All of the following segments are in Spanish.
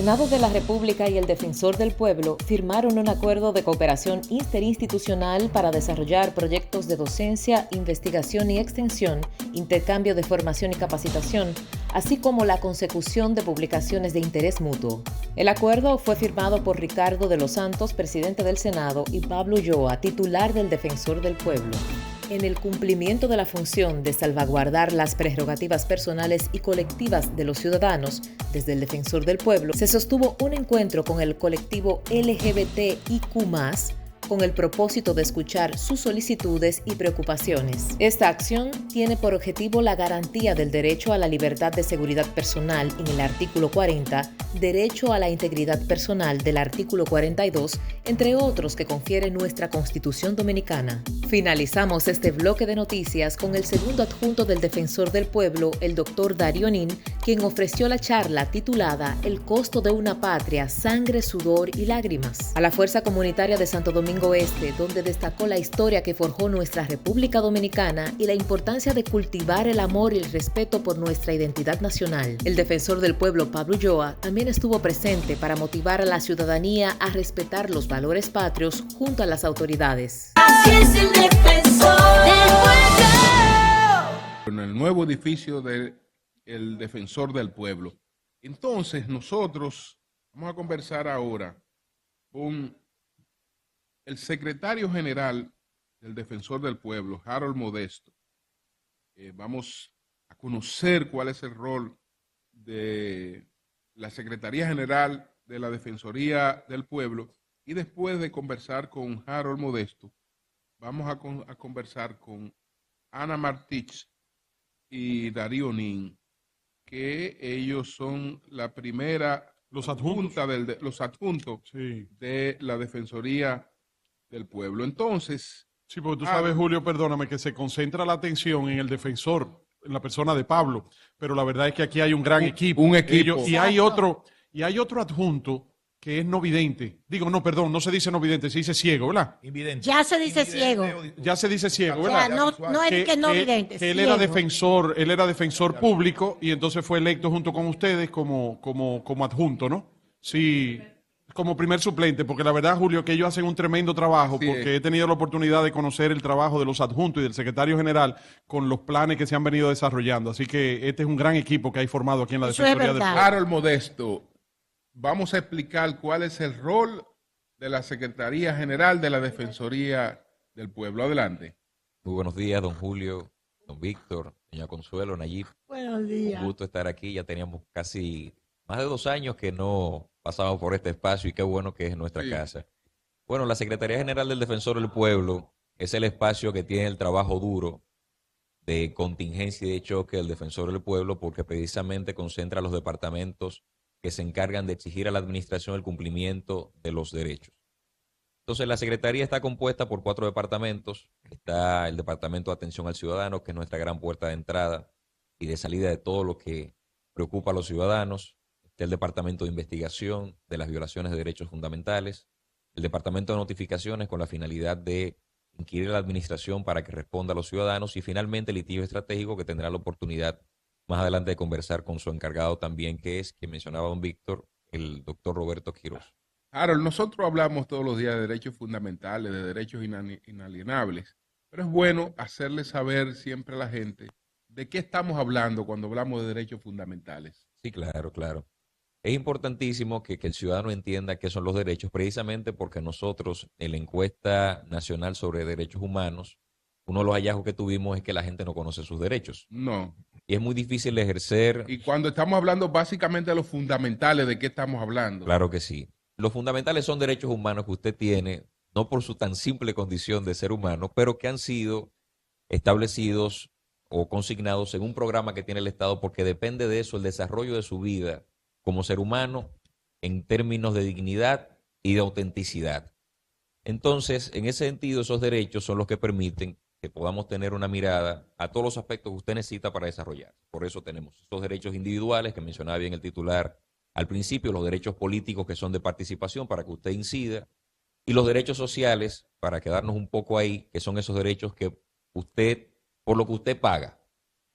Senado de la República y el Defensor del Pueblo firmaron un acuerdo de cooperación interinstitucional para desarrollar proyectos de docencia, investigación y extensión, intercambio de formación y capacitación, así como la consecución de publicaciones de interés mutuo. El acuerdo fue firmado por Ricardo de los Santos, presidente del Senado, y Pablo Ulloa, titular del Defensor del Pueblo. En el cumplimiento de la función de salvaguardar las prerrogativas personales y colectivas de los ciudadanos, desde el Defensor del Pueblo, se sostuvo un encuentro con el colectivo LGBTIQ+, con el propósito de escuchar sus solicitudes y preocupaciones. Esta acción tiene por objetivo la garantía del derecho a la libertad de seguridad personal en el artículo 40, derecho a la integridad personal del artículo 42, entre otros que confiere nuestra Constitución Dominicana. Finalizamos este bloque de noticias con el segundo adjunto del Defensor del Pueblo, el doctor Darío Nin, quien ofreció la charla titulada El costo de una patria, sangre, sudor y lágrimas, a la Fuerza Comunitaria de Santo Domingo Este, donde destacó la historia que forjó nuestra República Dominicana y la importancia de cultivar el amor y el respeto por nuestra identidad nacional. El Defensor del Pueblo, Pablo Ulloa, también estuvo presente para motivar a la ciudadanía a respetar los valores patrios junto a las autoridades. Así es el Defensor del Pueblo. En el nuevo edificio del Defensor del Pueblo. Entonces, nosotros vamos a conversar ahora con el secretario general del Defensor del Pueblo, Harold Modesto. Vamos a conocer cuál es el rol de la Secretaría General de la Defensoría del Pueblo, y después de conversar con Harold Modesto, vamos a conversar con Ana Martich y Darío Nin, que ellos son la primera los adjuntos, los adjuntos sí, de la Defensoría del Pueblo. Entonces, sí, porque tú sabes, Julio, perdóname, que se concentra la atención en el defensor, en la persona de Pablo, pero la verdad es que aquí hay un gran equipo. Un equipo. Y hay otro adjunto que es no vidente. Digo, no, perdón, no se dice no vidente, se dice ciego, ¿verdad? Invidente. Ya se dice ciego. Ya se dice ciego, O sea, ¿verdad? no es que no vidente. Que él era defensor público y entonces fue electo junto con ustedes como adjunto, ¿no? Sí, como primer suplente, porque la verdad, Julio, que ellos hacen un tremendo trabajo, sí, porque he tenido la oportunidad de conocer el trabajo de los adjuntos y del secretario general con los planes que se han venido desarrollando. Así que este es un gran equipo que hay formado aquí en la Defensoría del Pueblo. Harold Modesto, vamos a explicar cuál es el rol de la Secretaría General de la Defensoría del Pueblo. Adelante. Muy buenos días, don Julio, don Víctor, doña Consuelo, Nayib. Buenos días. Un gusto estar aquí. Ya teníamos casi más de 2 años que no pasamos por este espacio y qué bueno que es nuestra casa. Bueno, la Secretaría General del Defensor del Pueblo es el espacio que tiene el trabajo duro de contingencia y de choque del Defensor del Pueblo, porque precisamente concentra los departamentos que se encargan de exigir a la administración el cumplimiento de los derechos. Entonces, la Secretaría está compuesta por 4 departamentos. Está el Departamento de Atención al Ciudadano, que es nuestra gran puerta de entrada y de salida de todo lo que preocupa a los ciudadanos. Está el Departamento de Investigación de las Violaciones de Derechos Fundamentales. El Departamento de Notificaciones, con la finalidad de inquirir a la administración para que responda a los ciudadanos. Y finalmente el litigio estratégico, que tendrá la oportunidad más adelante de conversar con su encargado también, que es, que mencionaba don Víctor, el doctor Roberto Quiroz. Harold, nosotros hablamos todos los días de derechos fundamentales, de derechos inalienables, pero es bueno hacerle saber siempre a la gente de qué estamos hablando cuando hablamos de derechos fundamentales. Sí, claro, claro. Es importantísimo que el ciudadano entienda qué son los derechos, precisamente porque nosotros, en la encuesta nacional sobre derechos humanos, uno de los hallazgos que tuvimos es que la gente no conoce sus derechos. No. Y es muy difícil ejercer. Y cuando estamos hablando básicamente de los fundamentales, ¿de qué estamos hablando? Claro que sí. Los fundamentales son derechos humanos que usted tiene, no por su tan simple condición de ser humano, pero que han sido establecidos o consignados en un programa que tiene el Estado, porque depende de eso el desarrollo de su vida como ser humano en términos de dignidad y de autenticidad. Entonces, en ese sentido, esos derechos son los que permiten que podamos tener una mirada a todos los aspectos que usted necesita para desarrollar. Por eso tenemos esos derechos individuales que mencionaba bien el titular al principio, los derechos políticos que son de participación para que usted incida, y los derechos sociales, para quedarnos un poco ahí, que son esos derechos que usted, por lo que usted paga.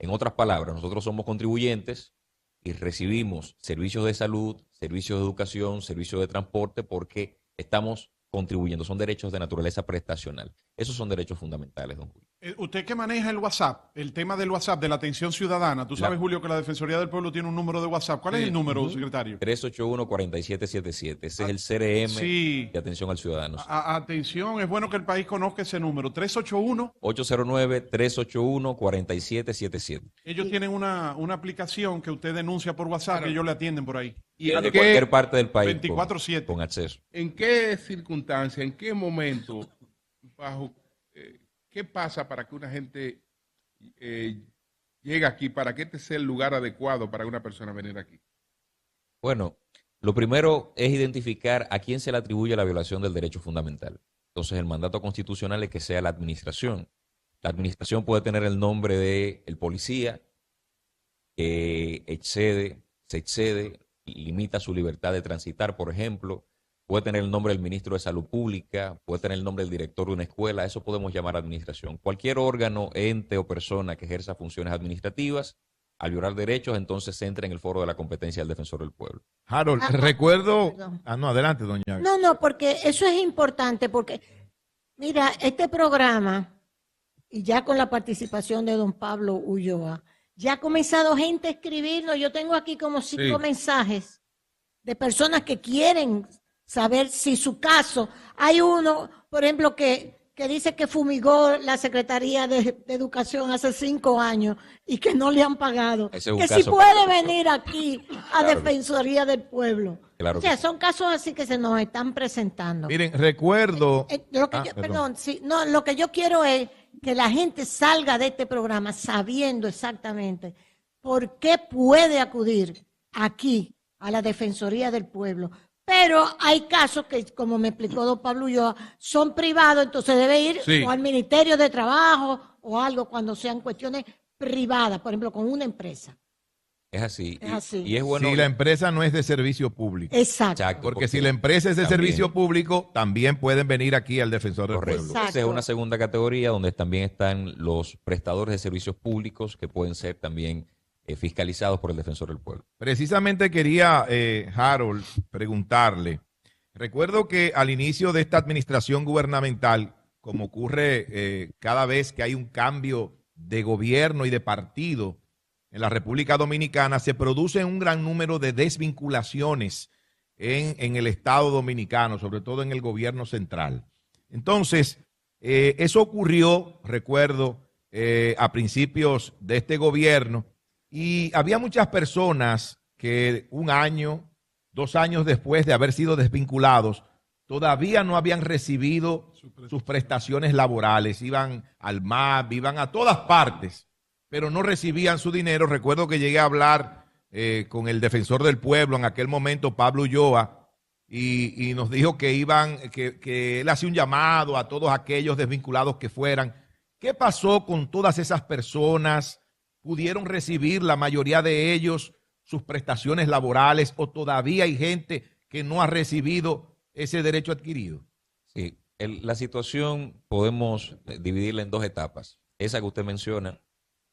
En otras palabras, nosotros somos contribuyentes y recibimos servicios de salud, servicios de educación, servicios de transporte, porque estamos contribuyendo. Son derechos de naturaleza prestacional. Esos son derechos fundamentales, don Julio. Usted que maneja el WhatsApp, el tema del WhatsApp, de la atención ciudadana, tú sabes, Julio, que la Defensoría del Pueblo tiene un número de WhatsApp. ¿Cuál es el número, secretario? 381-4777. Ese es el CRM Sí. de atención al ciudadano. Atención, es bueno que el país conozca ese número. 381. 809-381-4777. Ellos tienen una aplicación que usted denuncia por WhatsApp y ellos le atienden por ahí. ¿Y De en cualquier parte del país 24/7. con acceso. en qué circunstancia, en qué momento, bajo qué pasa para que una gente llegue aquí, para que este sea el lugar adecuado para una persona venir aquí? Bueno, lo primero es identificar a quién se le atribuye la violación del derecho fundamental. Entonces, el mandato constitucional es que sea la administración. La administración puede tener el nombre de el policía, que se excede, limita su libertad de transitar, por ejemplo. Puede tener el nombre del ministro de Salud Pública, puede tener el nombre del director de una escuela, eso podemos llamar administración. Cualquier órgano, ente o persona que ejerza funciones administrativas, al violar derechos, entonces entra en el foro de la competencia del defensor del pueblo. Harold, Ah, recuerdo... perdón. No, adelante, doña. No, porque eso es importante, porque, mira, este programa, y ya con la participación de don Pablo Ulloa, ya ha comenzado gente a escribirnos. Yo tengo aquí como 5 mensajes de personas que quieren saber si su caso, hay uno, por ejemplo, que dice que fumigó la Secretaría de Educación hace 5 años y que no le han pagado. Ese es un Que si caso puede venir aquí a Claro. Defensoría del Pueblo. Claro O sea, que sí. son casos así que se nos están presentando. Miren, recuerdo... Lo que perdón. lo que yo quiero es que la gente salga de este programa sabiendo exactamente por qué puede acudir aquí a la Defensoría del Pueblo. Pero hay casos que, como me explicó don Pablo Ulloa, son privados, entonces debe ir Sí. o al Ministerio de Trabajo o algo cuando sean cuestiones privadas, por ejemplo, con una empresa. Es así. Es así. Y es bueno. si la empresa no es de servicio público. Exacto. Exacto, Porque si la empresa es de también- servicio público, también pueden venir aquí al defensor del Correcto. pueblo. Exacto. Esa es una segunda categoría donde también están los prestadores de servicios públicos que pueden ser también fiscalizados por el defensor del pueblo. Precisamente quería, Harold, preguntarle. Recuerdo que al inicio de esta administración gubernamental, como ocurre cada vez que hay un cambio de gobierno y de partido en la República Dominicana, se produce un gran número de desvinculaciones en el Estado dominicano, sobre todo en el gobierno central. Entonces, eso ocurrió, recuerdo, a principios de este gobierno, y había muchas personas que 1 año, 2 años después de haber sido desvinculados, todavía no habían recibido sus prestaciones laborales. Iban al MAP, iban a todas partes, pero no recibían su dinero. Recuerdo que llegué a hablar con el defensor del pueblo en aquel momento, Pablo Ulloa, y nos dijo que que él hacía un llamado a todos aquellos desvinculados que fueran. ¿Qué pasó con todas esas personas? ¿Pudieron recibir la mayoría de ellos sus prestaciones laborales o todavía hay gente que no ha recibido ese derecho adquirido? Sí, la situación podemos dividirla en 2 etapas. Esa que usted menciona,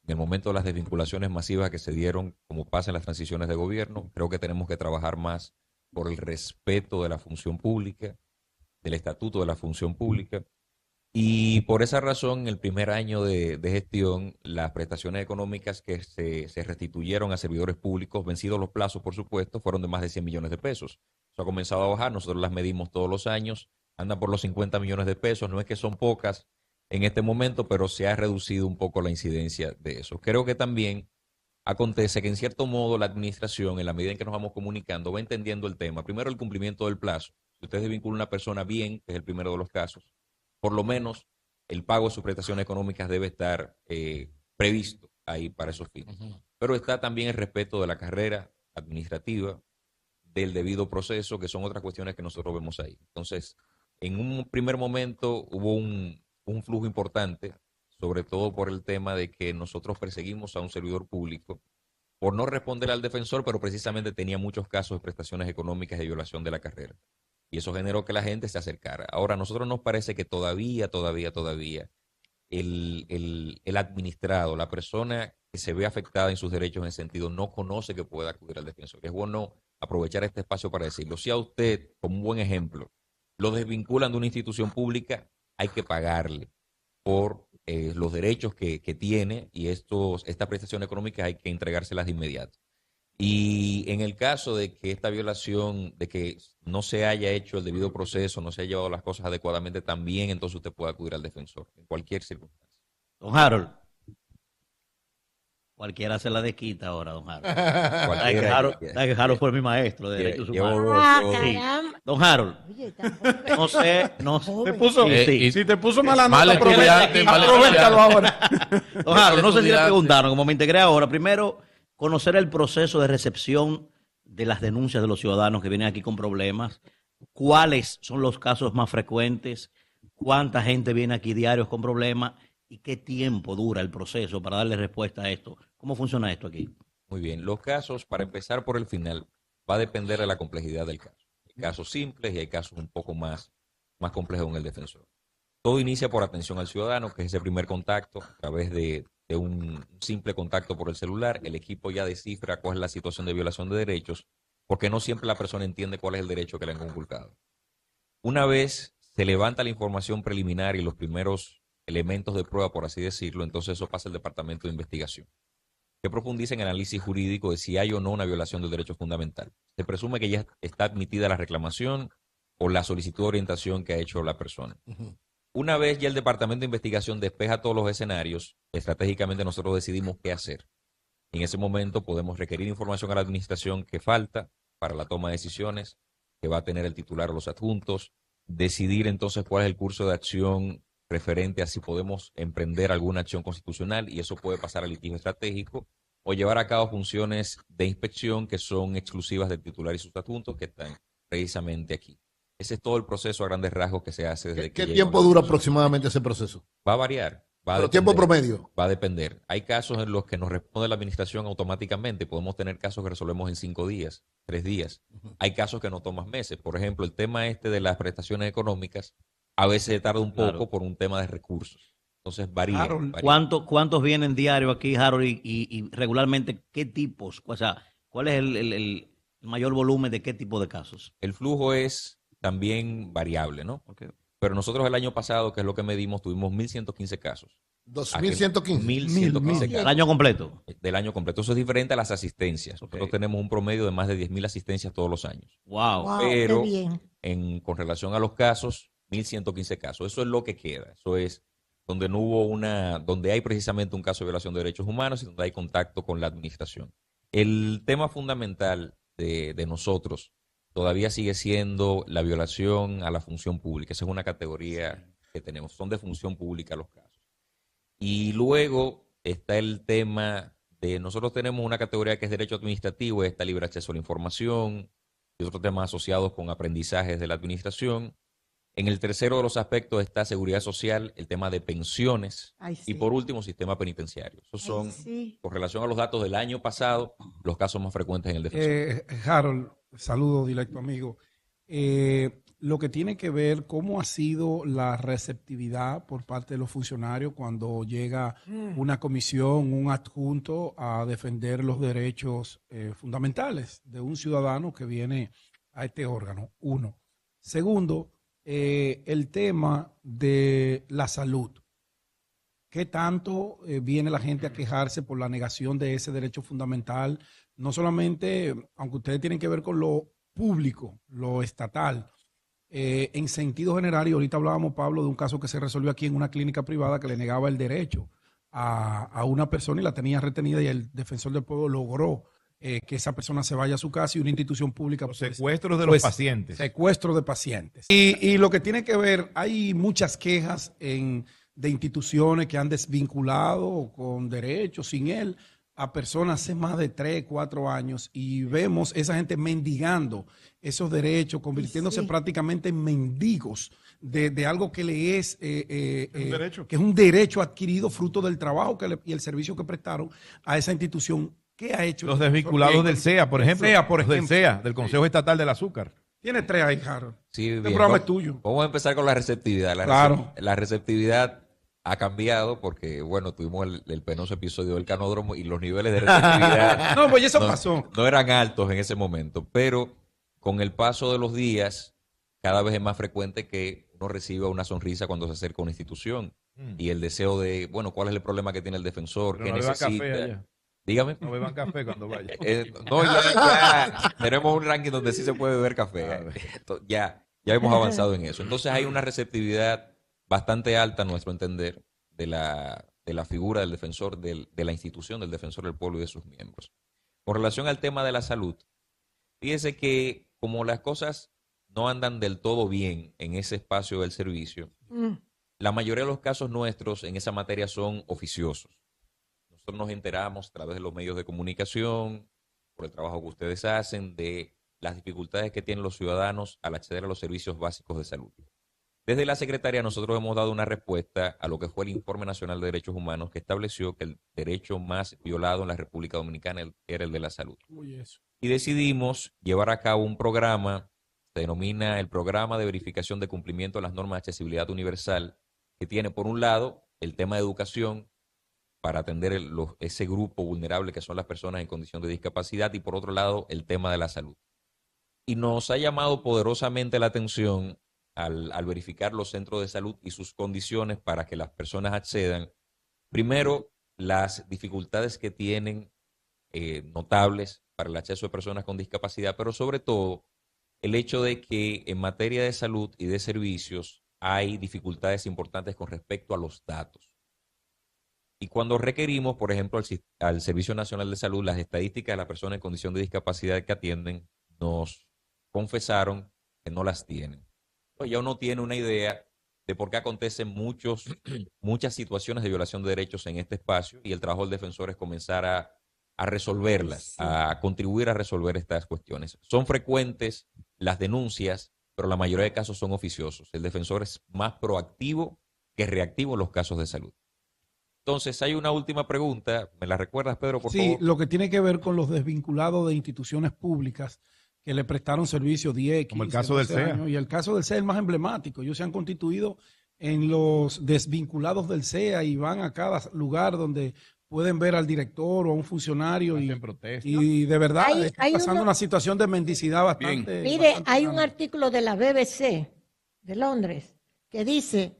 en el momento de las desvinculaciones masivas que se dieron, como pasa en las transiciones de gobierno, creo que tenemos que trabajar más por el respeto de la función pública, del estatuto de la función pública. Y por esa razón, en el primer año de gestión, las prestaciones económicas que se restituyeron a servidores públicos, vencidos los plazos, por supuesto, fueron de más de 100 millones de pesos. Eso ha comenzado a bajar, nosotros las medimos todos los años, andan por los 50 millones de pesos, no es que son pocas en este momento, pero se ha reducido un poco la incidencia de eso. Creo que también acontece que en cierto modo la administración, en la medida en que nos vamos comunicando, va entendiendo el tema. Primero, el cumplimiento del plazo. Si usted desvincula a una persona bien, que es el primero de los casos, por lo menos el pago de sus prestaciones económicas debe estar previsto ahí para esos fines. Pero está también el respeto de la carrera administrativa, del debido proceso, que son otras cuestiones que nosotros vemos ahí. Entonces, en un primer momento hubo un flujo importante, sobre todo por el tema de que nosotros perseguimos a un servidor público por no responder al defensor, pero precisamente tenía muchos casos de prestaciones económicas de violación de la carrera. Y eso generó que la gente se acercara. Ahora, a nosotros nos parece que todavía el administrado, la persona que se ve afectada en sus derechos en ese sentido no conoce que pueda acudir al defensor. Es bueno aprovechar este espacio para decirlo. Si a usted, como un buen ejemplo, lo desvinculan de una institución pública, hay que pagarle por los derechos que tiene, y estas prestaciones económicas hay que entregárselas de inmediato. Y en el caso de que esta violación, de que no se haya hecho el debido proceso, no se haya llevado las cosas adecuadamente, también entonces usted puede acudir al defensor en cualquier circunstancia. Don Harold, cualquiera se la desquita ahora, don Harold. Sabe que Harold fue mi maestro de derechos humanos. Caramba. Don Harold, Oye, tampoco. no sé. Te puso, Sí. si te puso mala Mal nota, estudiante, mal aprovechalo ahora. Don Harold, no sé si le estudiante. preguntaron, como me integré ahora, primero, conocer el proceso de recepción de las denuncias de los ciudadanos que vienen aquí con problemas, cuáles son los casos más frecuentes, cuánta gente viene aquí diarios con problemas y qué tiempo dura el proceso para darle respuesta a esto. ¿Cómo funciona esto aquí? Muy bien, los casos, para empezar por el final, va a depender de la complejidad del caso. Hay casos simples y hay casos un poco más complejos en el defensor. Todo inicia por atención al ciudadano, que es ese primer contacto, a través de un simple contacto por el celular. El equipo ya descifra cuál es la situación de violación de derechos, porque no siempre la persona entiende cuál es el derecho que le han conculcado. Una vez se levanta la información preliminar y los primeros elementos de prueba, por así decirlo, entonces eso pasa al departamento de investigación, que profundiza en el análisis jurídico de si hay o no una violación del derecho fundamental. Se presume que ya está admitida la reclamación o la solicitud de orientación que ha hecho la persona. Una vez ya el departamento de investigación despeja todos los escenarios, estratégicamente nosotros decidimos qué hacer. En ese momento podemos requerir información a la administración que falta para la toma de decisiones, que va a tener el titular o los adjuntos, decidir entonces cuál es el curso de acción referente a si podemos emprender alguna acción constitucional, y eso puede pasar al litigio estratégico, o llevar a cabo funciones de inspección que son exclusivas del titular y sus adjuntos, que están precisamente aquí. Ese es todo el proceso a grandes rasgos que se hace desde que ¿Qué llega tiempo una dura persona. aproximadamente ese proceso? Va a variar. ¿Pero tiempo promedio? Va a depender. Hay casos en los que nos responde la administración automáticamente. Podemos tener casos que resolvemos en 5 días, 3 días. Hay casos que no toman meses. Por ejemplo, el tema de las prestaciones económicas a veces se tarda un poco Claro. por un tema de recursos. Entonces varía. Harold, varía. ¿Cuántos vienen diario aquí, Harold, y regularmente qué tipos? O sea, ¿cuál es el mayor volumen de qué tipo de casos? El flujo es también variable, ¿no? Okay. Pero nosotros el año pasado, que es lo que medimos, tuvimos 1.115 casos. 2.115. 1.115 ¿El casos año completo? del año completo. Eso es diferente a las asistencias. Nosotros Ok. tenemos un promedio de más de 10.000 asistencias todos los años. Wow. Wow, Pero qué bien. con relación a los casos, 1.115 casos. Eso es lo que queda. Eso es donde no hubo donde hay precisamente un caso de violación de derechos humanos y donde hay contacto con la administración. El tema fundamental de nosotros todavía sigue siendo la violación a la función pública. Esa es una categoría que tenemos. Son de función pública los casos. Y luego está el tema nosotros tenemos una categoría que es derecho administrativo, está libre acceso a la información y otros temas asociados con aprendizajes de la administración. En el tercero de los aspectos está seguridad social, el tema de pensiones Ay, sí. y por último sistema penitenciario. Esos Ay, son, sí. con relación a los datos del año pasado, los casos más frecuentes en el defensor. Harold, saludo directo, amigo. Lo que tiene que ver cómo ha sido la receptividad por parte de los funcionarios cuando llega una comisión, un adjunto a defender los derechos fundamentales de un ciudadano que viene a este órgano. Uno. Segundo, el tema de la salud. ¿Qué tanto viene la gente a quejarse por la negación de ese derecho fundamental? No solamente, aunque ustedes tienen que ver con lo público, lo estatal, en sentido general, y ahorita hablábamos, Pablo, de un caso que se resolvió aquí en una clínica privada que le negaba el derecho a una persona y la tenía retenida, y el defensor del pueblo logró que esa persona se vaya a su casa y una institución pública. Los pues, secuestros de los pacientes. Secuestro de pacientes. Y lo que tiene que ver, hay muchas quejas de instituciones que han desvinculado con derechos, sin él, a personas hace más de 3, 4 años, y vemos esa gente mendigando esos derechos, convirtiéndose Sí. prácticamente en mendigos de algo que le es, un derecho. que es un derecho adquirido fruto del trabajo y el servicio que prestaron a esa institución. ¿Qué ha hecho? Los desvinculados del CEA, por ejemplo. CEA, por Los del ejemplo. CEA, del Consejo Estatal del Azúcar. Tiene 3 ahí, Harold. Sí, Este bien. programa es tuyo. Vamos a empezar con la receptividad. Claro. La receptividad ha cambiado porque, bueno, tuvimos el penoso episodio del canódromo y los niveles de receptividad No, pues eso pasó. no eran altos en ese momento, pero con el paso de los días, cada vez es más frecuente que uno reciba una sonrisa cuando se acerca a una institución y el deseo de, bueno, ¿cuál es el problema que tiene el defensor? Pero ¿Qué no beban necesita? café allá. Dígame. No beban café cuando vayan. No, ya tenemos un ranking donde sí se puede beber café. Ya hemos avanzado en eso. Entonces hay una receptividad bastante alta, a nuestro entender, de la figura del defensor, de la institución del defensor del pueblo y de sus miembros. Con relación al tema de la salud, fíjese que como las cosas no andan del todo bien en ese espacio del servicio, la mayoría de los casos nuestros en esa materia son oficiosos. Nosotros nos enteramos a través de los medios de comunicación, por el trabajo que ustedes hacen, de las dificultades que tienen los ciudadanos al acceder a los servicios básicos de salud. Desde la Secretaría nosotros hemos dado una respuesta a lo que fue el Informe Nacional de Derechos Humanos, que estableció que el derecho más violado en la República Dominicana era el de la salud. Y decidimos llevar a cabo un programa, se denomina el Programa de Verificación de Cumplimiento de las Normas de Accesibilidad Universal, que tiene por un lado el tema de educación para atender ese grupo vulnerable que son las personas en condición de discapacidad y por otro lado el tema de la salud. Y nos ha llamado poderosamente la atención al verificar los centros de salud y sus condiciones para que las personas accedan. Primero, las dificultades que tienen notables para el acceso de personas con discapacidad, pero sobre todo el hecho de que en materia de salud y de servicios hay dificultades importantes con respecto a los datos. Y cuando requerimos, por ejemplo, al Servicio Nacional de Salud, las estadísticas de las personas en condición de discapacidad que atienden, nos confesaron que no las tienen. Pues ya uno tiene una idea de por qué acontecen muchas situaciones de violación de derechos en este espacio y el trabajo del defensor es comenzar a resolverlas, a contribuir a resolver estas cuestiones. Son frecuentes las denuncias, pero la mayoría de casos son oficiosos. El defensor es más proactivo que reactivo en los casos de salud. Entonces, hay una última pregunta. ¿Me la recuerdas, Pedro, por favor? Sí, lo que tiene que ver con los desvinculados de instituciones públicas que le prestaron servicio 10, 15, como el caso del CEA. Años, y el caso del CEA es el más emblemático. Ellos se han constituido en los desvinculados del CEA y van a cada lugar donde pueden ver al director o a un funcionario y de verdad está pasando una situación de mendicidad bastante. Mire, bastante hay grande. un artículo de la BBC de Londres que dice: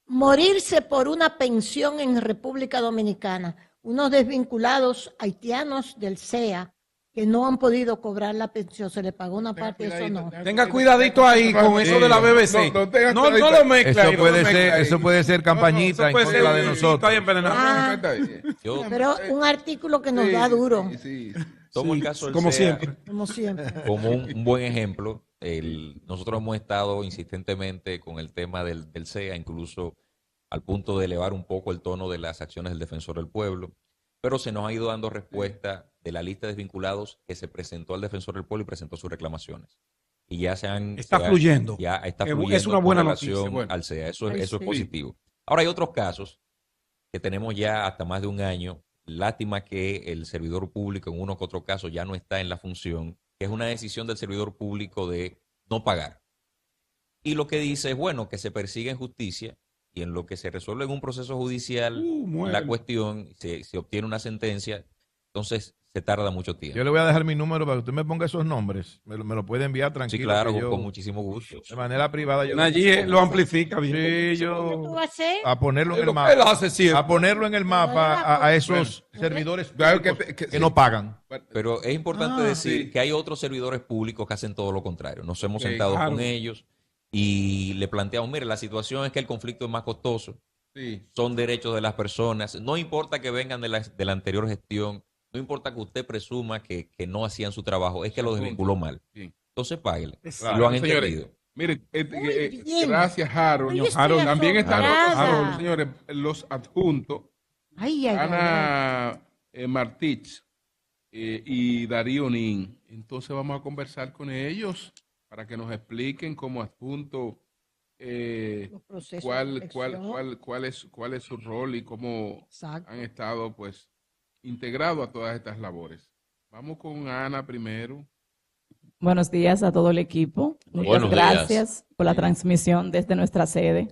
morirse por una pensión en República Dominicana. Unos desvinculados haitianos del CEA que no han podido cobrar la pensión, se le pagó una parte, eso no. Tenga cuidadito ahí con eso de la BBC. No lo mezcla. Eso puede ser campañita en contra de nosotros. Pero un artículo que nos da duro. Tomo el caso del como CEA siempre. como un buen ejemplo. Nosotros hemos estado insistentemente con el tema del CEA, incluso al punto de elevar un poco el tono de las acciones del defensor del pueblo, pero se nos ha ido dando respuesta de la lista de desvinculados que se presentó al defensor del pueblo y presentó sus reclamaciones. Y ya está fluyendo. Ya está fluyendo. Es una buena con relación noticia. al CEA. Eso es positivo. Ahora hay otros casos que tenemos ya hasta más de un año. Lástima que el servidor público en uno que otro caso ya no está en la función, que es una decisión del servidor público de no pagar. Y lo que dice es, bueno, que se persigue en justicia y en lo que se resuelve en un proceso judicial la cuestión, se obtiene una sentencia, entonces se tarda mucho tiempo. Yo le voy a dejar mi número para que usted me ponga esos nombres. Me lo puede enviar tranquilo. Sí, claro, con muchísimo gusto. De manera privada. Allí lo amplifica bien. Sí, ¿Qué tú vas a hacer? a ponerlo en el mapa. Él hace siempre. A ponerlo en el mapa a esos servidores que no pagan. Pero es importante decir que hay otros servidores públicos que hacen todo lo contrario. Nos hemos sentado con ellos y le planteamos, mire, la situación es que el conflicto es más costoso. Son derechos de las personas. No importa que vengan de la anterior gestión. No importa que usted presuma que no hacían su trabajo, es que lo desvinculó mal. Entonces páguele. Lo han entendido. Mire, gracias, Harold. Harold, también están señores, los adjuntos. Ana Martich y Darío Nin. Entonces vamos a conversar con ellos para que nos expliquen como adjunto cuál es su rol y cómo han estado pues integrado a todas estas labores. Vamos con Ana primero. Buenos días a todo el equipo. Muchas gracias por la transmisión desde nuestra sede.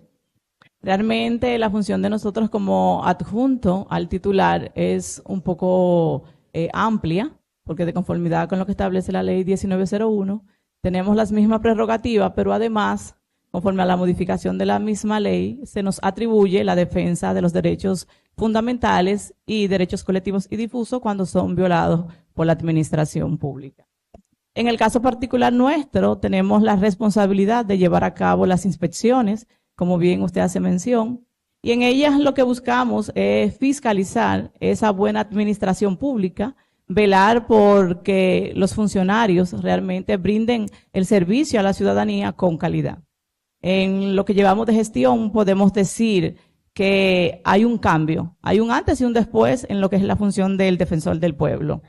Realmente la función de nosotros como adjunto al titular es un poco amplia, porque de conformidad con lo que establece la ley 1901, tenemos las mismas prerrogativas, pero además, conforme a la modificación de la misma ley, se nos atribuye la defensa de los derechos fundamentales y derechos colectivos y difusos cuando son violados por la administración pública. En el caso particular nuestro, tenemos la responsabilidad de llevar a cabo las inspecciones, como bien usted hace mención, y en ellas lo que buscamos es fiscalizar esa buena administración pública, velar por que los funcionarios realmente brinden el servicio a la ciudadanía con calidad. En lo que llevamos de gestión podemos decir que hay un cambio, hay un antes y un después en lo que es la función del defensor del pueblo.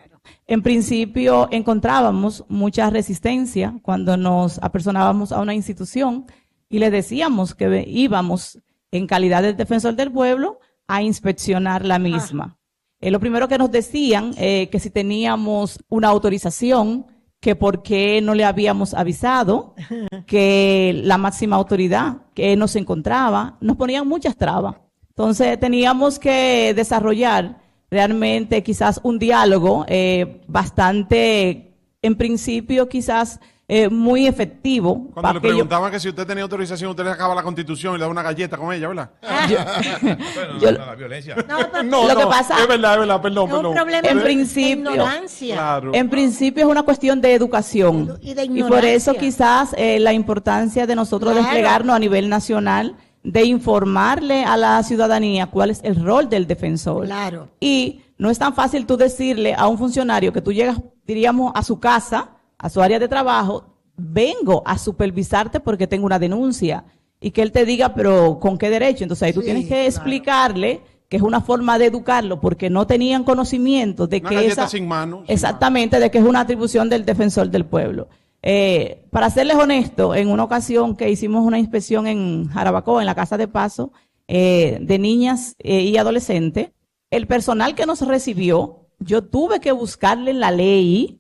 En principio encontrábamos mucha resistencia cuando nos apersonábamos a una institución y le decíamos que íbamos en calidad de defensor del pueblo a inspeccionar la misma. Lo primero que nos decían, que si teníamos una autorización, que por qué no le habíamos avisado, que la máxima autoridad que nos encontraba, nos ponían muchas trabas. Entonces teníamos que desarrollar realmente quizás un diálogo bastante, en principio quizás muy efectivo. Cuando le preguntaban que si usted tenía autorización, usted le sacaba la Constitución y le daba una galleta con ella, ¿verdad? La violencia. Lo que pasa es verdad, perdón. Es un problema en de principio, ignorancia. Claro. En principio es una cuestión de educación Y de y por ignorancia. eso quizás la importancia de nosotros Claro. desplegarnos a nivel nacional, de informarle a la ciudadanía cuál es el rol del defensor. Claro. Y no es tan fácil tú decirle a un funcionario que tú llegas, diríamos, a su casa, a su área de trabajo, vengo a supervisarte porque tengo una denuncia, y que él te diga, pero ¿con qué derecho? Entonces ahí tú Sí, tienes que claro. explicarle que es una forma de educarlo porque no tenían conocimiento de Una que galleta esa, sin mano. exactamente, de que es una atribución del defensor del pueblo. Para serles honesto, en una ocasión que hicimos una inspección en Jarabacoa, en la Casa de Paso, de niñas y adolescentes, el personal que nos recibió, yo tuve que buscarle en la ley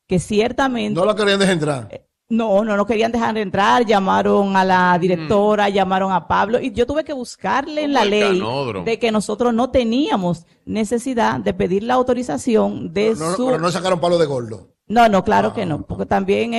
que ciertamente... No la querían dejar entrar. No querían dejar entrar, llamaron a la directora, llamaron a Pablo, y yo tuve que buscarle en la ley de que nosotros no teníamos necesidad de pedir la autorización de Pero no sacaron palo de gordo. No, claro que no, porque también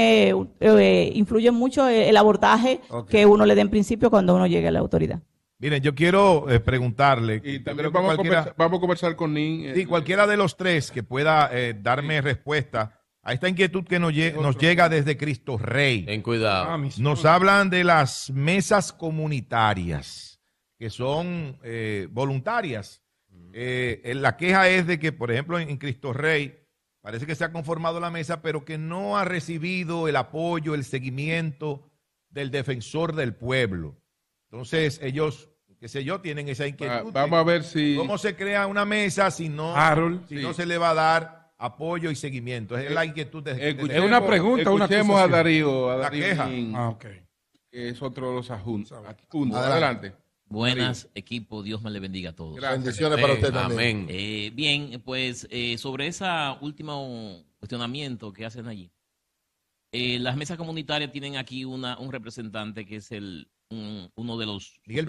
influye mucho el abordaje que uno le dé en principio cuando uno llegue a la autoridad. Miren, yo quiero preguntarle. Y también vamos a conversar con Nin. Sí, cualquiera de los tres que pueda darme respuesta a esta inquietud que nos llega desde Cristo Rey. Ten cuidado. Nos hablan de las mesas comunitarias, que son voluntarias. La queja es de que, por ejemplo, en Cristo Rey, parece que se ha conformado la mesa, pero que no ha recibido el apoyo, el seguimiento del defensor del pueblo. Entonces, ellos, qué sé yo, tienen esa inquietud. Vamos a ver si... ¿Cómo se crea una mesa si no, Harold, no se le va a dar apoyo y seguimiento? Es la inquietud de es una pregunta, escuchemos a Darío. La queja. Que es otro de los adjuntos. Adelante. Buenas, equipo. Dios me le bendiga a todos. Gracias. Bendiciones para usted también. Amén. Bien, pues sobre ese último cuestionamiento que hacen allí, las mesas comunitarias tienen aquí un representante que es uno de los... Miguel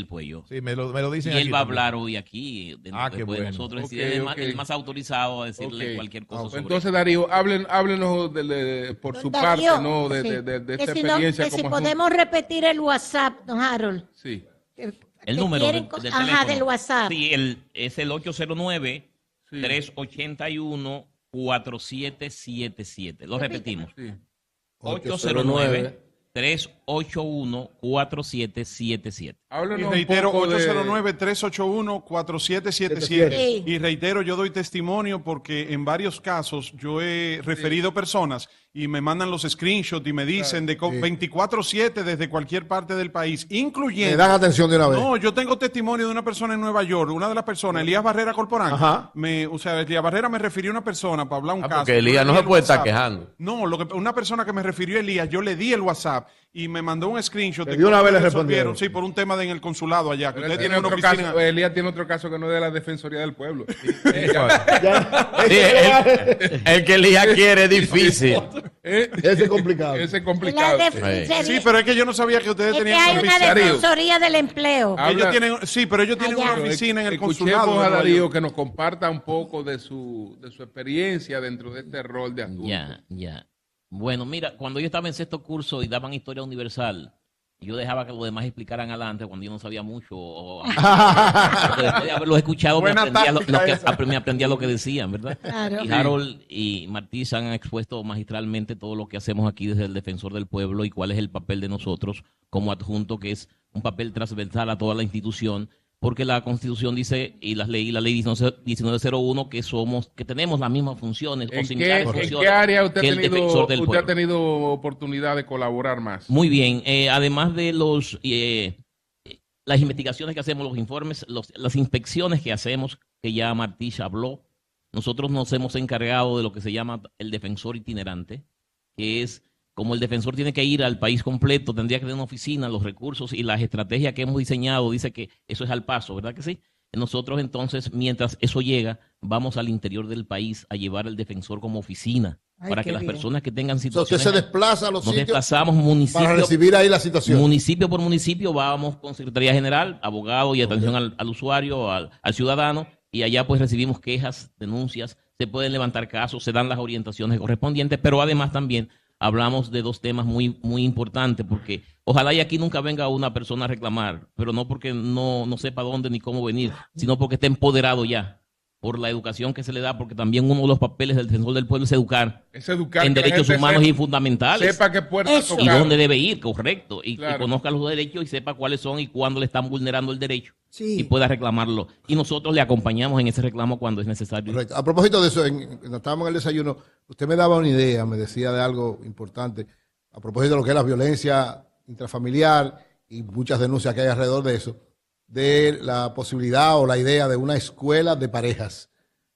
Puello. Sí, me lo dicen. Y él aquí va a también. hablar hoy aquí después de nosotros. Es el más autorizado a decirle cualquier cosa sobre entonces, Darío, háblenos por su Darío, parte, ¿no? De que esta si experiencia. que si como podemos repetir el WhatsApp, don Harold. Sí. el número del teléfono. Del WhatsApp. Sí, es el 809-381-4777. Lo repetimos. Sí. 809-381-4777. Y reitero, 809-381-4777. Sí. Y reitero, yo doy testimonio porque en varios casos yo he referido personas y me mandan los screenshots y me dicen de 24/7 desde cualquier parte del país, incluyendo... Me dan atención de una vez. No, yo tengo testimonio de una persona en Nueva York, una de las personas, Elías Barrera Corporán. Ajá. Elías Barrera me refirió a una persona para hablar un caso. Porque Elías no se puede estar quejando. No, una persona que me refirió a Elías, yo le di el WhatsApp y me mandó un screenshot. De una vez le resolvieron. respondieron. Sí, por un tema en el consulado allá. Que Pero usted él tiene una otro oficina. caso, Elías tiene otro caso que no es de la Defensoría del Pueblo. El que Elías quiere es difícil. Ese es complicado. Ese es complicado. Sí, pero es que yo no sabía que ustedes Es que tenían hay una defensoría del empleo. Ellos tienen, sí, pero ellos tienen una oficina en el consulado. Escuchemos a de Nueva Darío York. que nos comparta un poco de su experiencia dentro de este rol de adulto. Ya. Bueno, mira, cuando yo estaba en sexto curso y daban historia universal, yo dejaba que los demás explicaran adelante cuando yo no sabía mucho. Después de haberlos escuchado, me aprendía lo que decían, ¿verdad? Claro. Y Harold y Martí se han expuesto magistralmente todo lo que hacemos aquí desde el Defensor del Pueblo y cuál es el papel de nosotros como adjunto, que es un papel transversal a toda la institución, porque la Constitución dice, y la ley 1901, que tenemos las mismas funciones o similares funciones. ¿En qué área usted que el Defensor del ha Pueblo. tenido oportunidad de colaborar más? Muy bien. Además de las investigaciones que hacemos, los informes, las inspecciones que hacemos, que ya Martí habló, nosotros nos hemos encargado de lo que se llama el defensor itinerante, que es como el defensor tiene que ir al país completo, tendría que tener una oficina, los recursos y las estrategias que hemos diseñado, dice que eso es al paso, ¿verdad que sí? Nosotros entonces, mientras eso llega, vamos al interior del país a llevar el defensor como oficina. Ay, para qué que las bien. personas que tengan Usted situaciones... se desplaza a los Nos sitios desplazamos municipio, para recibir ahí la situación. municipio por municipio, vamos con Secretaría General, abogado y atención al usuario, al ciudadano, y allá pues recibimos quejas, denuncias, se pueden levantar casos, se dan las orientaciones correspondientes, pero además también hablamos de dos temas muy, muy importantes, porque ojalá y aquí nunca venga una persona a reclamar, pero no porque no sepa dónde ni cómo venir, sino porque esté empoderado ya por la educación que se le da, porque también uno de los papeles del defensor del pueblo es educar, en que la derechos gente humanos sepa- y fundamentales. sepa qué puertas Y tocar. dónde debe ir, correcto. Y Claro. que conozca los derechos y sepa cuáles son y cuándo le están vulnerando el derecho. Sí. Y pueda reclamarlo. Y nosotros le acompañamos en ese reclamo cuando es necesario. Correcto. A propósito de eso, cuando estábamos en el desayuno, usted me daba una idea, me decía de algo importante, a propósito de lo que es la violencia intrafamiliar y muchas denuncias que hay alrededor de eso, de la posibilidad o la idea de una escuela de parejas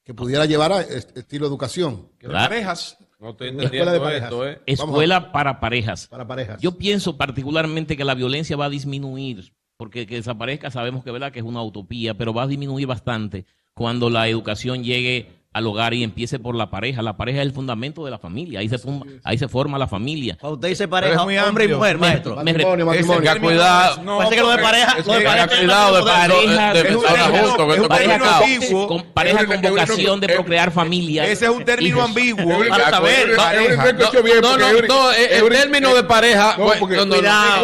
que pudiera llevar a estilo educación. Claro. Parejas. No estoy Una escuela de parejas. Escuela para parejas. Para parejas. Yo pienso particularmente que la violencia va a disminuir, porque que desaparezca sabemos que, ¿verdad?, que es una utopía, pero va a disminuir bastante cuando la educación llegue al hogar y empiece por la pareja. La pareja es el fundamento de la familia, ahí se forma la familia. Cuando usted dice Pero pareja, es muy hombre y amplio. mujer, maestro. Tenga cuidado. No, parece que lo de pareja, lo de pareja cuidado de Pareja, de persona justo, que esto está pareja complicado. con vocación de procrear familias. Ese es un término hijos. ambiguo. Para saber, El término de pareja,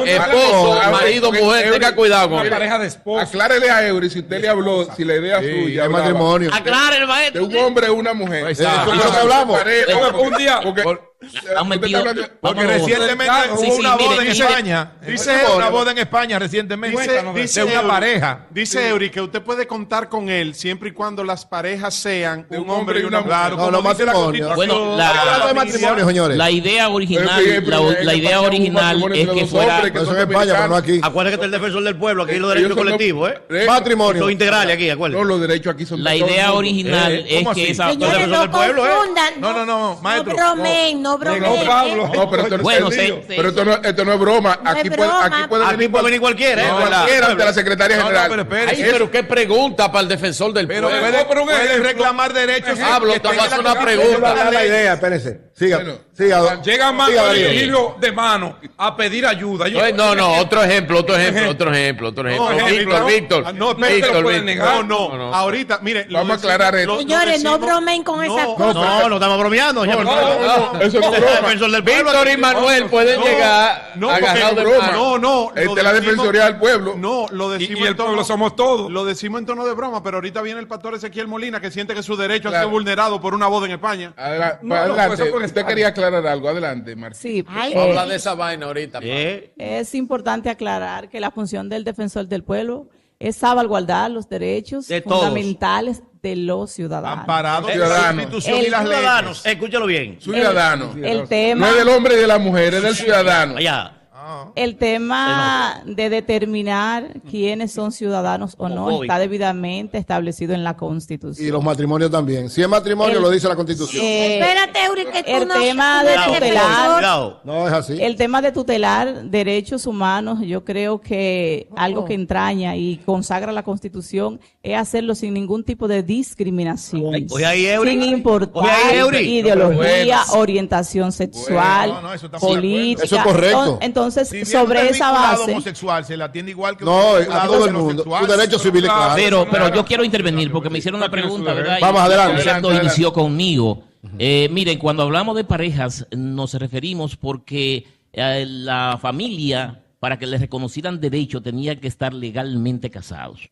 esposo, marido, mujer, tenga cuidado con Pareja de esposo. Aclárele a Eury si usted le habló, si la idea suya hay matrimonio. Aclare el maestro. de un hombre o una mujer. Exacto. Eso es lo que hablamos. Un día. Porque recientemente hubo una boda en España. Dice una boda en España recientemente de una pareja. Dice Eury que usted puede contar con él siempre y cuando las parejas sean de un hombre y una mujer. Claro, como no dice la matrimonio. Constitución. Bueno, Hablando de matrimonio, señores. la idea original, la idea España original hubo un es matrimonio que entre fuera... dos hombres Eso es en España, pero no aquí. Acuérdate que está el defensor del pueblo, aquí hay los derechos ellos son colectivos, ¿eh? Matrimonio. Los integrales aquí, No, acuérdate. los derechos aquí son La de todo el idea mundo. original es ¿cómo que así? esa... Señores, defensor no del pueblo, ¿eh? confundan. No, maestro. No bromen, no bromen. No, pero esto no Bueno, es serio. sí. Pero esto no es broma. No es Aquí broma. Aquí puede venir cualquiera, ¿eh? cualquiera ante la Secretaría General. pero espere. Ay, pero qué pregunta para el defensor del Pero pueblo. puede reclamar derechos. Hablo, te voy a hacer una pregunta. Dar la idea, espérense. Siga. Bueno, Siga. Llega más Siga, con Darío. el hilo de mano a pedir ayuda. No, otro ejemplo. Víctor. No, Víctor. pueden negar. No. Ahorita, mire. Vamos a aclarar esto. Señores, no bromen con esas cosas. No estamos bromeando. Eso no es broma. Defensor del pueblo. Víctor y Manuel pueden llegar agarrados de broma. No. Esta es la Defensoría del Pueblo. No, lo decimos Y el pueblo somos todos. Lo decimos en tono de broma, pero ahorita viene el pastor Ezequiel Molina que siente que su derecho ha Claro. sido vulnerado por una boda en España. Adelante. Usted quería aclarar algo. Adelante, Martín. Sí, Habla de esa vaina ahorita. es importante aclarar que la función del defensor del pueblo es salvaguardar los derechos De todos. fundamentales de los ciudadanos. Amparado por la Ciudadanos. Constitución y las Ciudadanos, leyes. escúchalo bien. Ciudadano. El tema... No es del hombre y de la mujer, es del ciudadano. Allá. El tema de determinar quiénes son ciudadanos o no está debidamente establecido en la Constitución. Y los matrimonios también. Si es matrimonio, lo dice la Constitución. Espérate, Eury, que tú el no... tema de tutelar, no es así. el tema de tutelar derechos humanos, yo creo que algo que entraña y consagra la Constitución es hacerlo sin ningún tipo de discriminación, sin importar ideología, orientación sexual, política. Eso es correcto. Entonces, Si sobre viene esa vinculado base, homosexual, se le atiende igual que No, un a vinculado todo el mundo. heterosexual. Sus derechos civiles, claro. Pero yo quiero intervenir porque me hicieron una pregunta, ¿verdad? Vamos, Y adelante. el concepto Adelante. inició conmigo. Miren, cuando hablamos de parejas, nos referimos porque la familia, para que les reconocieran derecho, tenía que estar legalmente casados.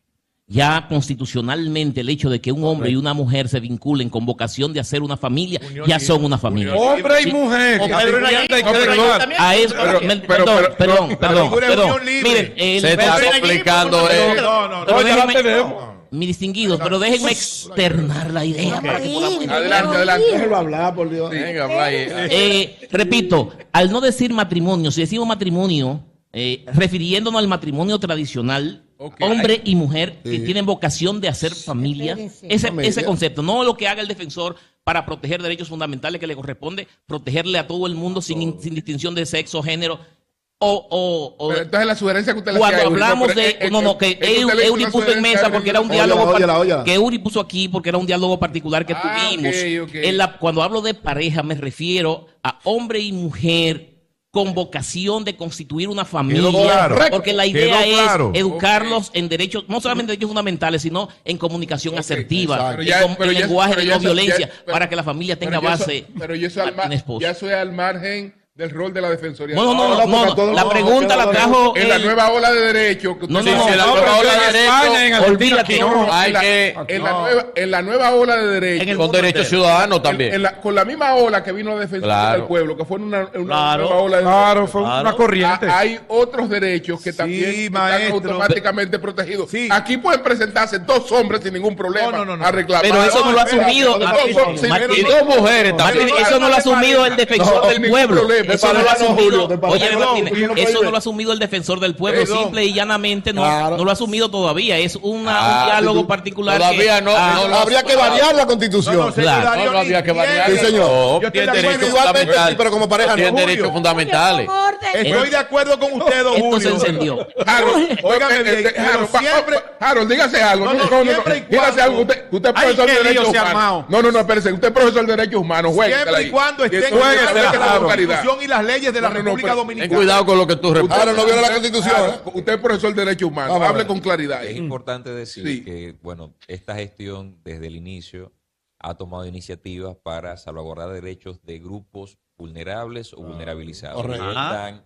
Ya constitucionalmente el hecho de que un hombre y una mujer se vinculen con vocación de hacer una familia, ya son una familia. Hombre y mujer. Perdón. Miren, Se está complicando. mis distinguidos, pero déjenme externar la idea para que podamos... Adelante. Déjelo hablar, por Dios. Venga, vaya. Repito, al no decir matrimonio, si decimos matrimonio, refiriéndonos al matrimonio tradicional, hombre y mujer que tienen vocación de hacer familia, ese concepto, no lo que haga el defensor para proteger derechos fundamentales que le corresponde protegerle a todo el mundo sin distinción de sexo, género. Pero entonces la sugerencia que usted le cuando hacía, hablamos Eury, que Eury puso en mesa porque era un diálogo que Eury puso aquí porque era un diálogo particular que tuvimos. Cuando hablo de pareja me refiero a hombre y mujer con vocación de constituir una familia, porque la idea es educarlos en derechos, no solamente derechos fundamentales, sino en comunicación asertiva, en lenguaje de no violencia, para que la familia tenga base. Pero yo ya soy al margen del rol de la Defensoría. No, la pregunta la trajo en la nueva ola de derecho. La nueva ola de derecho, olvídate. En la nueva ola de derecho. Con derechos ciudadanos también. Con la misma ola que vino la Defensoría del Pueblo, que fue una nueva ola de derecho. Claro, fue una corriente. Hay otros derechos que también están automáticamente protegidos. Aquí pueden presentarse dos hombres sin ningún problema a reclamar. Pero eso no lo ha asumido. Y dos mujeres también. Eso no lo ha asumido el defensor del pueblo. Eso no lo ha asumido. Eso no lo ha asumido el defensor del pueblo. Simple y llanamente no lo ha asumido todavía. Es un diálogo particular. Todavía no. Habría que variar la Constitución. No había que variar. Sí, señor. Yo Tiene estoy de derechos acuerdo fundamentales. pero como pareja no. Tiene derechos fundamentales. Estoy de acuerdo con usted, don Esto se Julio. encendió. Óigame bien, pero siempre... Harold, dígase algo. Dígase algo. Usted es profesor de derechos humanos. No, espérese. Usted es profesor de derechos humanos. Siempre y cuando estén en la Constitución y las leyes de la República Dominicana. Ten cuidado con lo que tú repites. Ahora no viola la Constitución. Usted es profesor de derechos humanos. Hable con claridad. Es importante decir que, bueno, esta gestión desde el inicio ha tomado iniciativas para salvaguardar derechos de grupos vulnerables o vulnerabilizados. Ahí están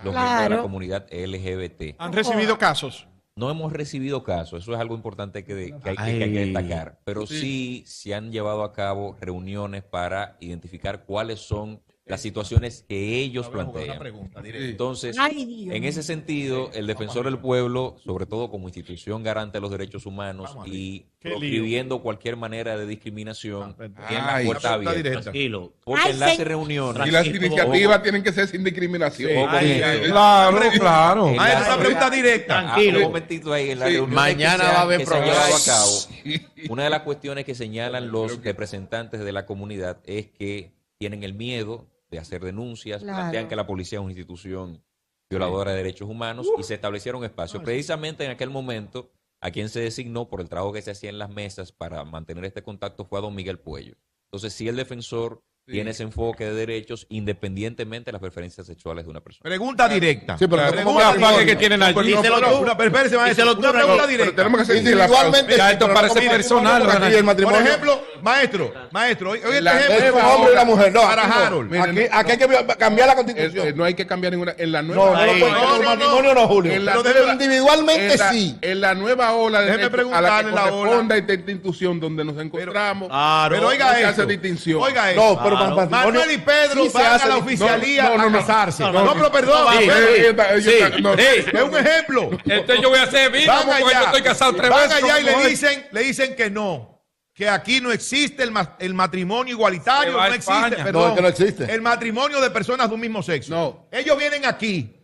los miembros de la comunidad LGBT. ¿Han recibido casos? No hemos recibido casos, eso es algo importante que hay que destacar, pero sí se han llevado a cabo reuniones para identificar cuáles son las situaciones que ellos plantean. Entonces, en ese sentido, el defensor del pueblo, sobre todo como institución garante de los derechos humanos y proscribiendo cualquier manera de discriminación, tiene la puerta abierta. Porque en las reuniones... Y las iniciativas tienen que ser sin discriminación. Claro. Esa pregunta directa. Tranquilo. Un momentito ahí en la reunión. Mañana va a haber problemas. Una de las cuestiones que señalan los representantes de la comunidad es que tienen el miedo de hacer denuncias, plantean que la policía es una institución violadora de derechos humanos y se establecieron espacios. Precisamente en aquel momento, a quien se designó por el trabajo que se hacía en las mesas para mantener este contacto fue a don Miguel Puello. Entonces, si el defensor tiene ese enfoque de derechos independientemente de las preferencias sexuales de una persona. Pregunta directa. Sí, pero que tienen allí. Una pregunta directa. Tenemos que seguir individualmente. Ya esto parece personal. Por Por ejemplo, maestro, hoy el ejemplo un hombre y una mujer. No, para Harold. Aquí hay que cambiar la Constitución. No hay que cambiar ninguna. En la nueva matrimonio no, Julio. Individualmente sí. En la nueva ola de Déjeme derecho a la que preguntarle la corresponda esta institución donde nos encontramos. Pero oiga no se esto. hace distinción. Oiga esto. No, pero para matrimonio Manuel y Pedro sí se van hace a la distinción. oficialía a casarse. No, pero perdón. Es un ejemplo. Entonces yo voy a hacer vino Van porque yo allá, estoy casado 3 van veces. allá y le dicen que no, que aquí no existe el matrimonio igualitario, Se va a no existe, España. perdón, No, que no existe. el matrimonio de personas de un mismo sexo. No. Ellos vienen aquí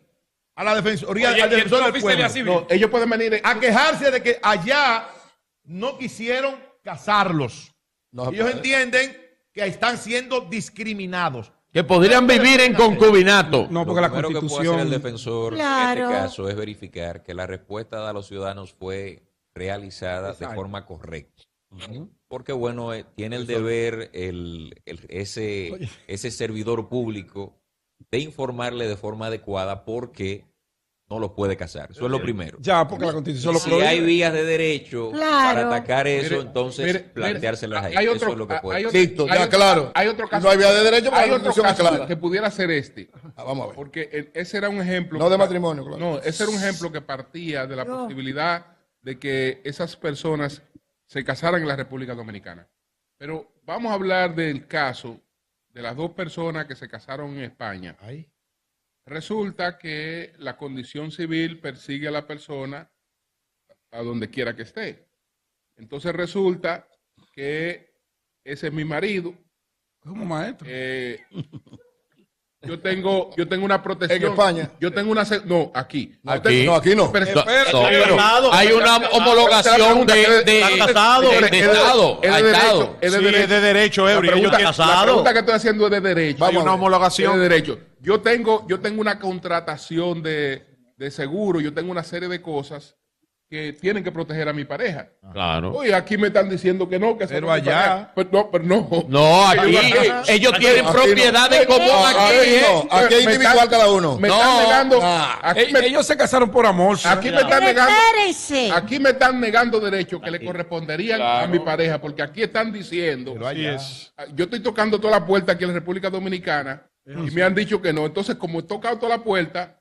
a la defensoría, Oye, al defensor del Fiscalía pueblo. Civil. No, ellos pueden venir A quejarse de que allá no quisieron casarlos. No se Ellos puede. entienden que están siendo discriminados. Que podrían vivir en concubinato. No, Lo porque la primero que puede hacer Constitución... el defensor Claro. en este caso es verificar que la respuesta dada a los ciudadanos fue realizada de forma correcta. Porque, bueno, tiene el deber ese servidor público de informarle de forma adecuada porque no los puede casar. Eso es lo primero. Ya, porque la Constitución lo Si prohíbe. hay vías de derecho Claro. para atacar eso, Mire, entonces mire, planteárselas ahí. hay Eso otro- es lo que puede hay hacer. otro- Listo, hay ya otro- claro. Hay otro caso. No hay vía de derecho, porque Hay la otro Constitución es caso clara. que pudiera ser este. Vamos a ver. Porque ese era un ejemplo. No de matrimonio, claro. No, ese era un ejemplo que partía de la posibilidad de que esas personas se casaran en la República Dominicana. Pero vamos a hablar del caso de las dos personas que se casaron en España. Resulta que la condición civil persigue a la persona a donde quiera que esté. Entonces resulta que ese es mi marido. Como maestro. Yo tengo una protección. En España. Yo tengo una... No, aquí. Aquí. No, aquí no. Pero- No, pero hay una homologación de Estado. Sí, es de derecho, Eury. Ellos tienen- La pregunta que estoy haciendo es de derecho. Hay una homologación. Es de derecho. Yo tengo una contratación de seguro, yo tengo una serie de cosas que tienen que proteger a mi pareja. Claro. Oye, aquí me están diciendo que no, que eso Pero no es mi allá- pareja. Pero no. No, aquí ellos tienen propiedades como aquí. Aquí es individual cada uno. Me están negando. Ellos se casaron por amor. Aquí me están Pero negando. espérense. Aquí me están negando derechos que le corresponderían a mi pareja, porque aquí están diciendo. Así es. Yo estoy tocando toda la puerta aquí en la República Dominicana y me han dicho que no. Entonces, como he tocado toda la puerta,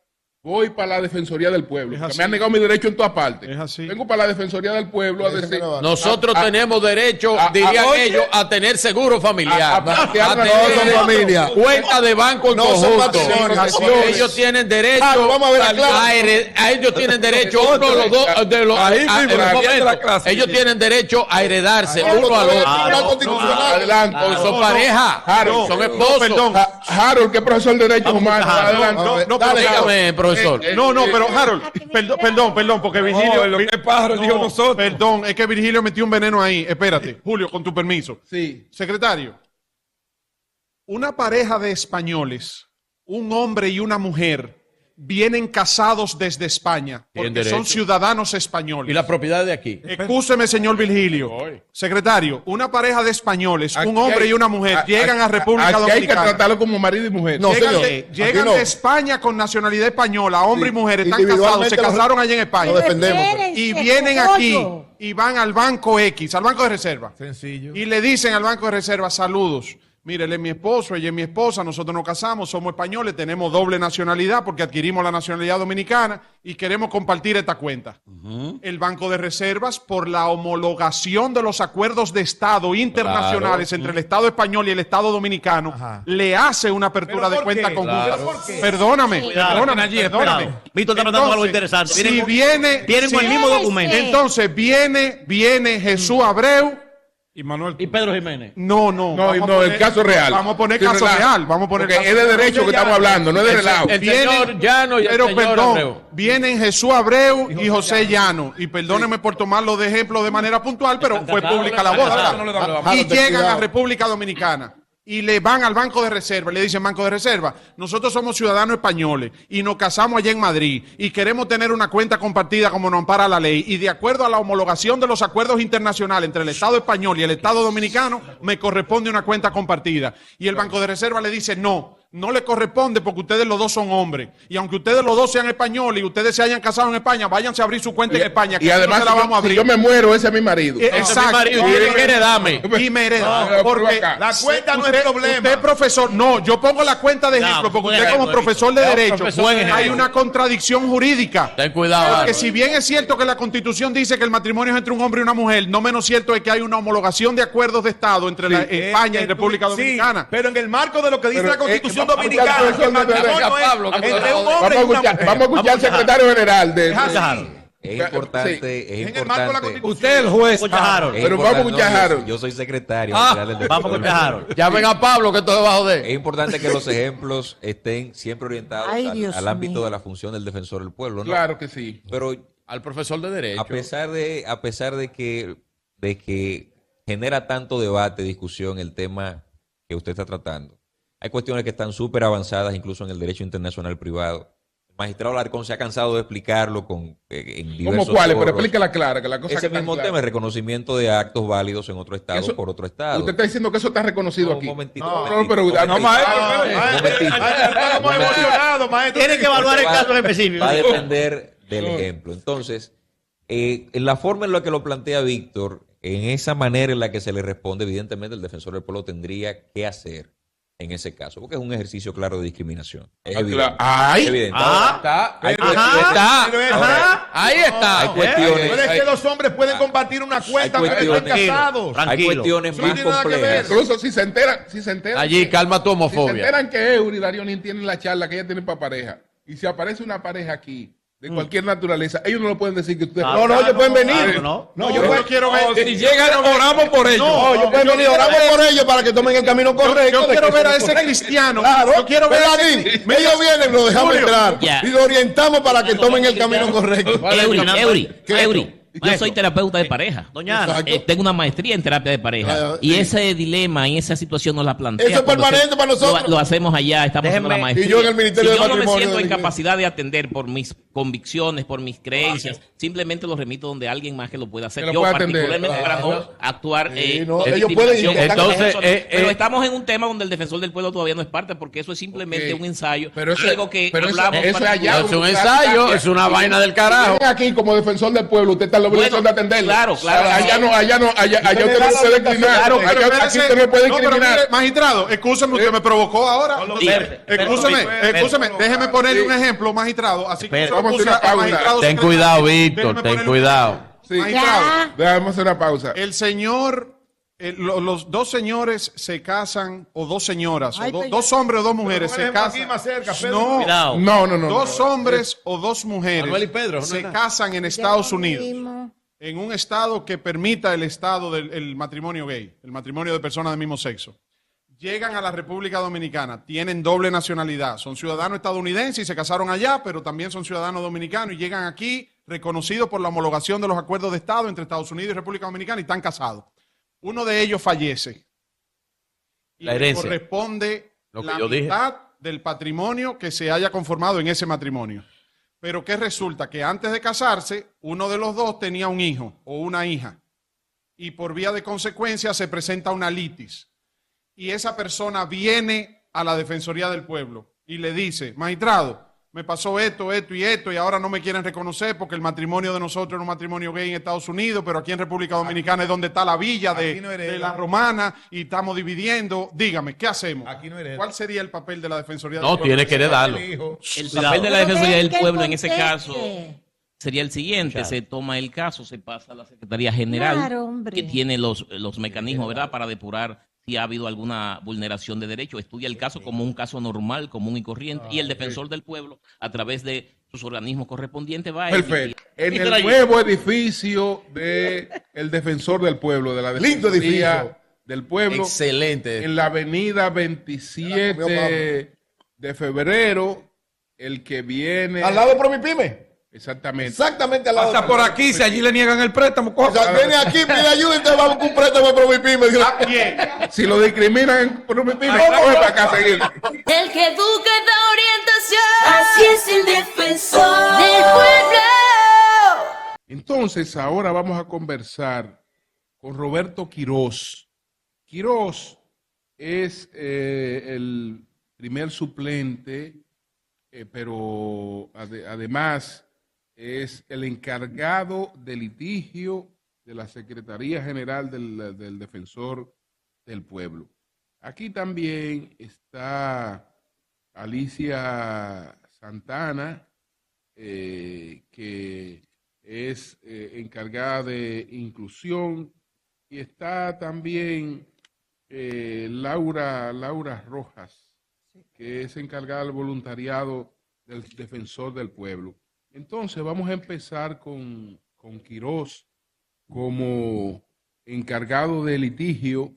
voy para la Defensoría del Pueblo. Es porque así. me han negado mi derecho en todas partes. Es así. Vengo para la Defensoría del Pueblo a decir. Nosotros tenemos derecho, dirían ellos, a tener seguro familiar, a a No son familia. cuenta de banco en No son conjunto. matrimonios. Ellos tienen derecho Vamos a ver la clase. a ellos tienen derecho uno de los dos de los Ahí sí, a- pero un aquí momento. la clase. Ellos tienen derecho a heredarse Claro, uno al porque otro. el Tribunal Constitucional. Adelante. Porque son pareja, Harold, son no, esposos. perdón. Harold, que es profesor de Derechos Humanos. Adelante. No, Dale, Dígame, profesor. No, pero Harold, perdón, porque Virgilio. lo que es pájaro, dijo nosotros. Perdón, es que Virgilio metió un veneno ahí. Espérate, Julio, con tu permiso. Sí. Secretario, una pareja de españoles, un hombre y una mujer, vienen casados desde España Tienen porque son derecho. ciudadanos españoles. Y la propiedad de aquí. Excúseme, señor Virgilio. Secretario, una pareja de españoles, Aquí un hombre hay- y una mujer, llegan a República aquí hay que Dominicana. tratarlo como marido y mujer. No, Llegan, señor. de, Aquí llegan no. de España con nacionalidad española, hombre Sí, y mujer, están casados, individualmente se casaron allá en España. Lo defendemos. Espérense, Y vienen pollo. aquí y van al Banco X, al Banco de Reserva. Sencillo. Y le dicen al Banco de Reserva, saludos. Mire, él es mi esposo, ella es mi esposa, nosotros nos casamos, somos españoles, tenemos doble nacionalidad porque adquirimos la nacionalidad dominicana y queremos compartir esta cuenta. El Banco de Reservas, por la homologación de los acuerdos de Estado internacionales entre el Estado español y el Estado dominicano, le hace una apertura ¿Pero de por cuenta qué? conjunta. ¿Pero por qué? Perdóname, perdóname. Víctor está preguntando algo interesante. Si viene, Vienen con el mismo documento. entonces viene Jesús Abreu. Y Manuel. Y Pedro Jiménez. No, el caso real. Vamos a poner Sí, caso relajo. real. Vamos a poner Porque caso es de real. derecho que estamos hablando, no es de relajo. El señor Llano y el Pero señor perdón, Abreu. vienen Jesús Abreu y José Llano. Y perdónenme por tomarlo de ejemplo de manera puntual, pero fue pública la boda, ¿verdad? Y llegan a República Dominicana. Y le van al Banco de Reserva, le dicen, Banco de Reserva, nosotros somos ciudadanos españoles y nos casamos allá en Madrid y queremos tener una cuenta compartida como nos ampara la ley y de acuerdo a la homologación de los acuerdos internacionales entre el Estado español y el Estado dominicano, me corresponde una cuenta compartida. Y el Banco de Reserva le dice, no le corresponde porque ustedes los dos son hombres. Y aunque ustedes los dos sean españoles y ustedes se hayan casado en España, váyanse a abrir su cuenta en España. Que Y aquí además, no se la vamos a si abrir. yo me muero, ese es mi marido. Exacto. Y tiene que heredarme. Y me hereda. Porque La cuenta no es problema. Usted, profesor, no, yo pongo la cuenta de ejemplo, porque usted como profesor de derecho, hay una contradicción jurídica. Ten cuidado. Porque Álvaro. si bien es cierto que la Constitución dice que el matrimonio es entre un hombre y una mujer, no menos cierto es que hay una homologación de acuerdos de Estado entre España y República Dominicana. Sí, pero en el marco de lo que dice Pero, la Constitución vamos a escuchar dominicana, al que el profesor de matrimonio Pablo, es que entre un vamos hombre y una mujer. Vamos a escuchar al secretario general de... Es así. Es importante, es importante. Usted es el juez. Pero vamos a escuchar a Harold. Yo soy secretario. Vamos a escuchar a Harold. Llamen a Pablo que esto se va a joder. Es importante que los ejemplos estén siempre orientados al ámbito de la función del defensor del pueblo, ¿no? Claro que sí. Pero al profesor de Derecho. A pesar de que genera tanto debate, discusión el tema que usted está tratando, hay cuestiones que están súper avanzadas incluso en el derecho internacional privado. El magistrado Alarcón se ha cansado de explicarlo en diversos ¿Cómo cuáles? Pero foros. explíquela clara, que la cosa Ese que está mismo clara. tema, el reconocimiento de actos válidos en otro estado por otro estado. Usted está diciendo que eso está reconocido aquí. Un momentito. Tiene que evaluar el caso en específico. Va a depender del ejemplo. Entonces, en la forma en la que lo plantea Víctor, en esa manera en la que se le responde, evidentemente el defensor del pueblo tendría que hacer en ese caso, porque es un ejercicio claro de discriminación. Es evidente. ¡Ay! Evidente. Ahí está. Hay cuestiones. Pero es que los hombres pueden compartir una cuenta porque están casados. Hay cuestiones más complejas. Incluso si se enteran. Allí calma tu Si se homofobia. enteran que Eury y Darionin tienen la charla que ella tiene para pareja, y si aparece una pareja aquí, de cualquier naturaleza, ellos no lo pueden decir que ustedes. No, ellos pueden venir. No, yo quiero ver. Si llegan, oramos por ellos. No, ellos pueden venir, oramos por ellos para que tomen el camino correcto. Yo quiero ver a ese cristiano. Claro, Yo quiero ver a ese. ellos vienen, lo dejamos entrar y lo orientamos para que tomen el camino correcto. Eury, yo soy terapeuta de pareja. Tengo una maestría en terapia de pareja. Y ese dilema y esa situación nos la plantea. Eso es permanente para nosotros. Lo hacemos allá, estamos haciendo la maestría. Y yo en el Ministerio de Si yo no me Matrimonio. siento en capacidad de atender por mis convicciones, por mis creencias, simplemente lo remito donde alguien más que lo pueda hacer. Que lo Yo pueda atender. particularmente para no actuar no, de ellos pueden ir. discriminación. Entonces, pero estamos en un tema donde el defensor del pueblo todavía no es parte, porque eso es simplemente un ensayo. Pero eso- algo que pero eso- hablamos eso para- allá, Es un ensayo, es una vaina del carajo. Aquí como defensor del pueblo, usted está en la obligación de atenderlo. claro. Allá usted no puede discriminar. Claro, pero Aquí espérese. usted no puede No, pero discriminar. mire, magistrado, excúseme, usted me provocó ahora. Excúseme, déjeme ponerle un ejemplo, magistrado. Así que Vamos a hacer una pausa. Ten cuidado, Víctor, ten cuidado. Sí. Magistrado, Déjame hacer una pausa. el señor, los dos señores se casan, o dos señoras, o dos hombres o dos mujeres se casan. No, Cuidado. No. dos hombres o dos mujeres Manuel y Pedro, ¿no se está? casan en Estados Unidos, en un estado que permita el estado del matrimonio gay, el matrimonio de personas del mismo sexo. Llegan a la República Dominicana, tienen doble nacionalidad, son ciudadanos estadounidenses y se casaron allá, pero también son ciudadanos dominicanos y llegan aquí reconocidos por la homologación de los acuerdos de Estado entre Estados Unidos y República Dominicana y están casados. Uno de ellos fallece y La le herencia. corresponde Lo que la yo dije. mitad del patrimonio que se haya conformado en ese matrimonio. Pero ¿qué resulta? Que antes de casarse, uno de los dos tenía un hijo o una hija y por vía de consecuencia se presenta una litis. Y esa persona viene a la Defensoría del Pueblo y le dice, magistrado, me pasó esto y ahora no me quieren reconocer porque el matrimonio de nosotros era un matrimonio gay en Estados Unidos, pero aquí en República Dominicana es donde está la villa de la Romana y estamos dividiendo. Dígame, ¿qué hacemos? ¿Cuál sería el papel de la Defensoría del No, Pueblo? tiene que heredarlo. El papel de la Defensoría del Pueblo en ese caso sería el siguiente: se toma el caso, se pasa a la Secretaría General, Claro, hombre. que tiene los mecanismos, ¿verdad?, para depurar si ha habido alguna vulneración de derecho, estudia el caso como un caso normal, común y corriente, y el defensor del pueblo, a través de sus organismos correspondientes, va a Perfecto. En el nuevo edificio de el defensor del pueblo, de la Lindo Defensoría edificio. del Pueblo, Excelente. en la avenida 27 de febrero, el que viene... Al lado de Promipyme. Exactamente. Exactamente al lado. Pasa por aquí, si allí le niegan el préstamo. O sea, viene aquí, pide ayuda y te vamos con un préstamo de Promipyme. Si lo discriminan en Promipyme, vamos para acá a seguir. El que educa da orientación. Así es el defensor del pueblo. Entonces, ahora vamos a conversar con Roberto Quirós. Quirós es el primer suplente, pero además es el encargado de litigio de la Secretaría General del Defensor del Pueblo. Aquí también está Alicia Santana, que es encargada de inclusión, y está también Laura Rojas, que es encargada del voluntariado del Defensor del Pueblo. Entonces vamos a empezar con Quirós como encargado de litigio.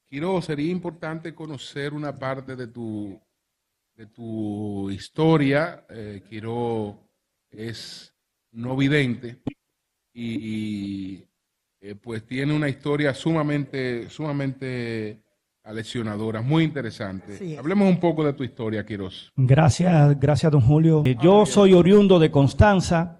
Quirós, sería importante conocer una parte de tu historia. Quirós es no vidente y pues tiene una historia sumamente aleccionadora, muy interesante. Sí. Hablemos un poco de tu historia, Quirós. Gracias, don Julio. Yo soy oriundo de Constanza,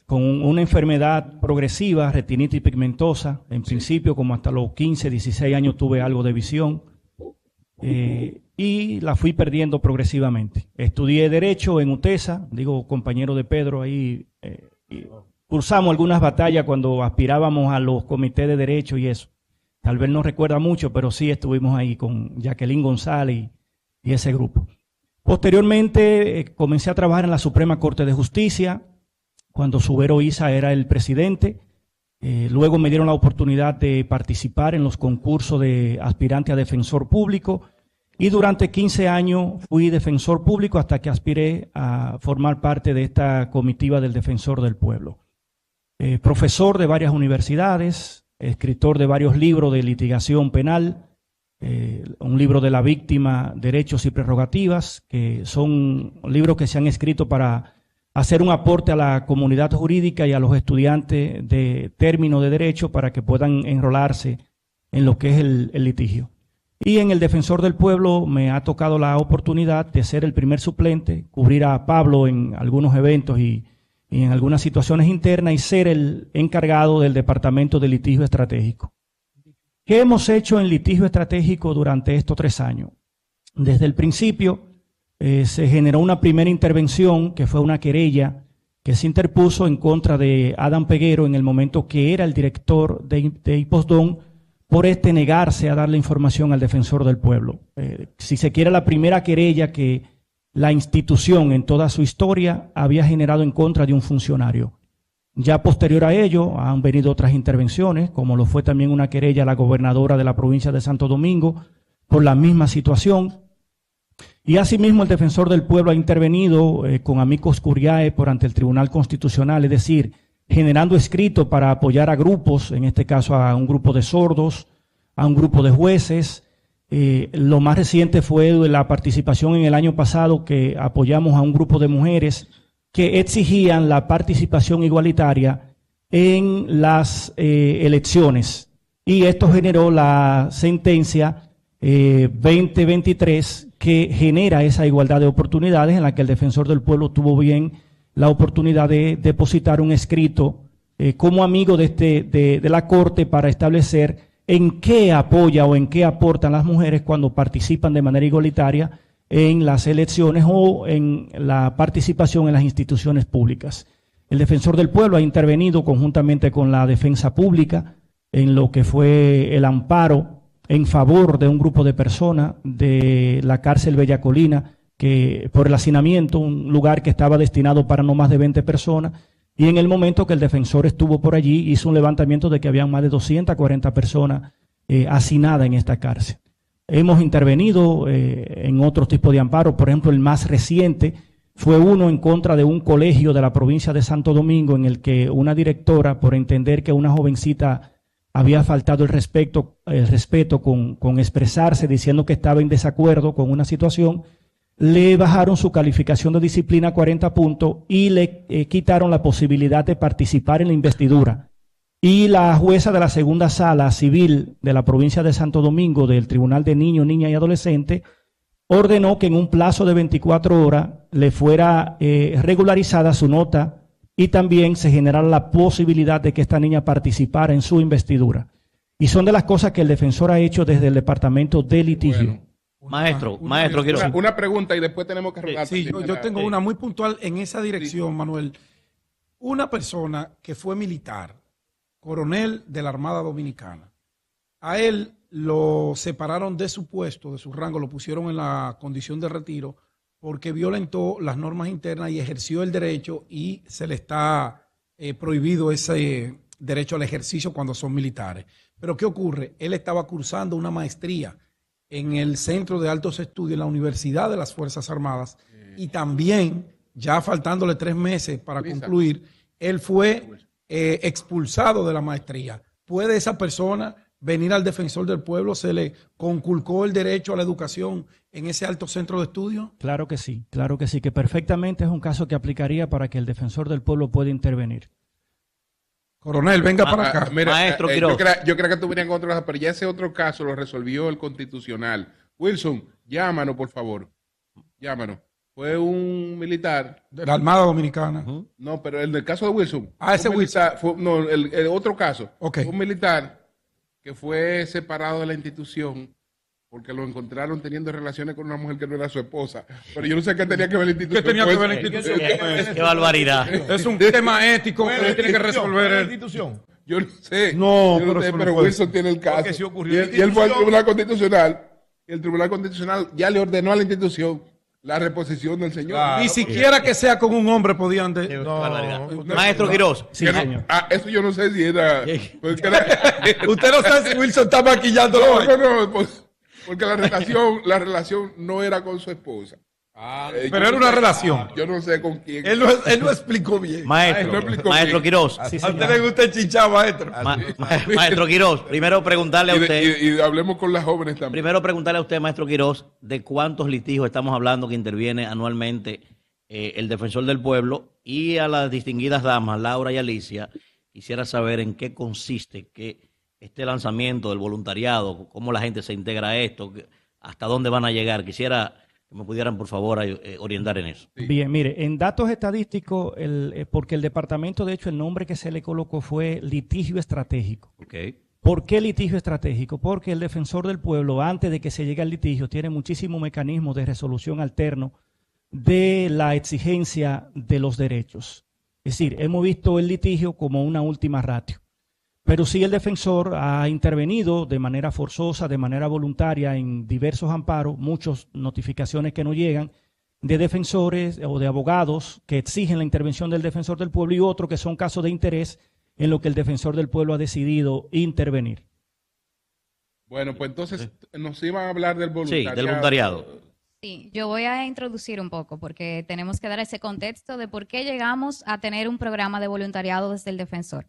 con una enfermedad progresiva, retinitis pigmentosa. En principio, como hasta los 15, 16 años tuve algo de visión y la fui perdiendo progresivamente. Estudié Derecho en UTESA, compañero de Pedro ahí. Cursamos algunas batallas cuando aspirábamos a los comités de Derecho y eso. Tal vez no recuerda mucho, pero sí estuvimos ahí con Jacqueline González y ese grupo. Posteriormente comencé a trabajar en la Suprema Corte de Justicia, cuando Subero Isa era el presidente. Luego me dieron la oportunidad de participar en los concursos de aspirante a defensor público y durante 15 años fui defensor público hasta que aspiré a formar parte de esta comitiva del Defensor del Pueblo. Profesor de varias universidades, escritor de varios libros de litigación penal, un libro de la víctima, derechos y prerrogativas, que son libros que se han escrito para hacer un aporte a la comunidad jurídica y a los estudiantes de término de derecho para que puedan enrolarse en lo que es el litigio. Y en el Defensor del Pueblo me ha tocado la oportunidad de ser el primer suplente, cubrir a Pablo en algunos eventos y en algunas situaciones internas y ser el encargado del Departamento de Litigio Estratégico. ¿Qué hemos hecho en litigio estratégico durante estos 3 años? Desde el principio se generó una primera intervención que fue una querella que se interpuso en contra de Adam Peguero en el momento que era el director de Hipostón por negarse a dar la información al Defensor del Pueblo. Si se quiere, la primera querella que la institución en toda su historia había generado en contra de un funcionario. Ya posterior a ello han venido otras intervenciones, como lo fue también una querella a la gobernadora de la provincia de Santo Domingo por la misma situación. Y asimismo el Defensor del Pueblo ha intervenido con amicus curiae por ante el Tribunal Constitucional, es decir, generando escritos para apoyar a grupos, en este caso a un grupo de sordos, a un grupo de jueces. Lo más reciente fue la participación en el año pasado que apoyamos a un grupo de mujeres que exigían la participación igualitaria en las elecciones. Y esto generó la sentencia 2023 que genera esa igualdad de oportunidades en la que el Defensor del Pueblo tuvo bien la oportunidad de depositar un escrito como amigo de la Corte para establecer en qué apoya o en qué aportan las mujeres cuando participan de manera igualitaria en las elecciones o en la participación en las instituciones públicas. El Defensor del Pueblo ha intervenido conjuntamente con la Defensa Pública en lo que fue el amparo en favor de un grupo de personas de la cárcel Bella Colina, que por el hacinamiento, un lugar que estaba destinado para no más de 20 personas, y en el momento que el defensor estuvo por allí, hizo un levantamiento de que había más de 240 personas hacinadas en esta cárcel. Hemos intervenido en otros tipos de amparos. Por ejemplo, el más reciente fue uno en contra de un colegio de la provincia de Santo Domingo en el que una directora, por entender que una jovencita había faltado el respeto con expresarse diciendo que estaba en desacuerdo con una situación, le bajaron su calificación de disciplina a 40 puntos y le quitaron la posibilidad de participar en la investidura. Y la jueza de la segunda sala civil de la provincia de Santo Domingo del Tribunal de Niños, Niñas y Adolescentes ordenó que en un plazo de 24 horas le fuera regularizada su nota y también se generara la posibilidad de que esta niña participara en su investidura. Y son de las cosas que el defensor ha hecho desde el departamento de litigio. Bueno. Maestro, quiero una pregunta y después tenemos que rodar. Sí, yo tengo una muy puntual en esa dirección, Manuel. Una persona que fue militar, coronel de la Armada Dominicana, a él lo separaron de su puesto, de su rango, lo pusieron en la condición de retiro porque violentó las normas internas y ejerció el derecho y se le está prohibido ese derecho al ejercicio cuando son militares. Pero ¿qué ocurre? Él estaba cursando una maestría en el Centro de Altos Estudios en la Universidad de las Fuerzas Armadas y también ya faltándole 3 meses para Lisa. concluir, él fue expulsado de la maestría. ¿Puede esa persona venir al defensor del pueblo? ¿Se le conculcó el derecho a la educación en ese alto centro de estudio? Claro que sí, que perfectamente es un caso que aplicaría para que el defensor del pueblo pueda intervenir. Coronel, venga para acá. Mira, Maestro yo Quiroz. creo que tú venías con otro caso, pero ya ese otro caso lo resolvió el Constitucional. Wilson, llámanos, por favor. Llámanos. Fue un militar. De la Armada Dominicana. No, pero el del caso de Wilson. Ese militar, no, el otro caso. Ok. Fue un militar que fue separado de la institución porque lo encontraron teniendo relaciones con una mujer que no era su esposa. Pero yo no sé qué tenía que ver la institución. ¿Qué tenía que ver la con eso. institución? Qué barbaridad. Es un tema ético que tiene que resolver la él. institución. Yo no sé. No, Yo pero sé, eso no pero puede Wilson tiene el caso. Porque si ocurrió Y él fue al Tribunal Constitucional. Y el Tribunal Constitucional ya le ordenó a la institución la reposición del señor. Ni siquiera que sea con un hombre podían... Maestro Quiroz. Sí, Que no- señor. eso yo no sé si era... porque Usted no sabe si Wilson está maquillando hoy. porque la relación no era con su esposa. Pero era una relación. Yo no sé con quién. Él no explicó bien. Maestro, no explicó maestro bien. Quiroz. A usted le gusta el chinchado, maestro. Maestro Quiroz, primero preguntarle a usted. Y hablemos con las jóvenes también. Primero preguntarle a usted, maestro Quiroz, de cuántos litigios estamos hablando que interviene anualmente el defensor del pueblo, y a las distinguidas damas, Laura y Alicia, quisiera saber en qué consiste este lanzamiento del voluntariado, cómo la gente se integra a esto, hasta dónde van a llegar. Quisiera que me pudieran, por favor, orientar en eso. Sí. Bien, mire, en datos estadísticos, porque el departamento, de hecho, el nombre que se le colocó fue litigio estratégico. Okay. ¿Por qué litigio estratégico? Porque el defensor del pueblo, antes de que se llegue al litigio, tiene muchísimos mecanismos de resolución alterno de la exigencia de los derechos. Es decir, hemos visto el litigio como una última ratio. Pero sí el defensor ha intervenido de manera forzosa, de manera voluntaria en diversos amparos, muchas notificaciones que no llegan de defensores o de abogados que exigen la intervención del defensor del pueblo, y otros que son casos de interés en lo que el defensor del pueblo ha decidido intervenir. Bueno, pues entonces nos iban a hablar del voluntariado. Sí, del voluntariado. Sí, yo voy a introducir un poco porque tenemos que dar ese contexto de por qué llegamos a tener un programa de voluntariado desde el defensor.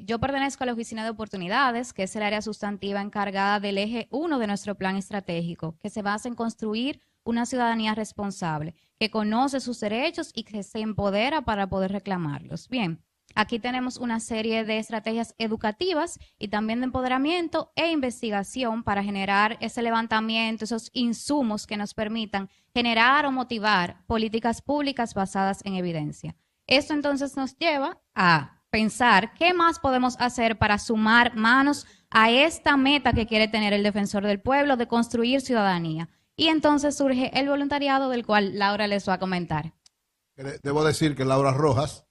Yo pertenezco a la Oficina de Oportunidades, que es el área sustantiva encargada del eje 1 de nuestro plan estratégico, que se basa en construir una ciudadanía responsable, que conoce sus derechos y que se empodera para poder reclamarlos. Bien, aquí tenemos una serie de estrategias educativas y también de empoderamiento e investigación para generar ese levantamiento, esos insumos que nos permitan generar o motivar políticas públicas basadas en evidencia. Esto entonces nos lleva a pensar qué más podemos hacer para sumar manos a esta meta que quiere tener el defensor del pueblo de construir ciudadanía. Y entonces surge el voluntariado, del cual Laura les va a comentar. Debo decir que Laura Rojas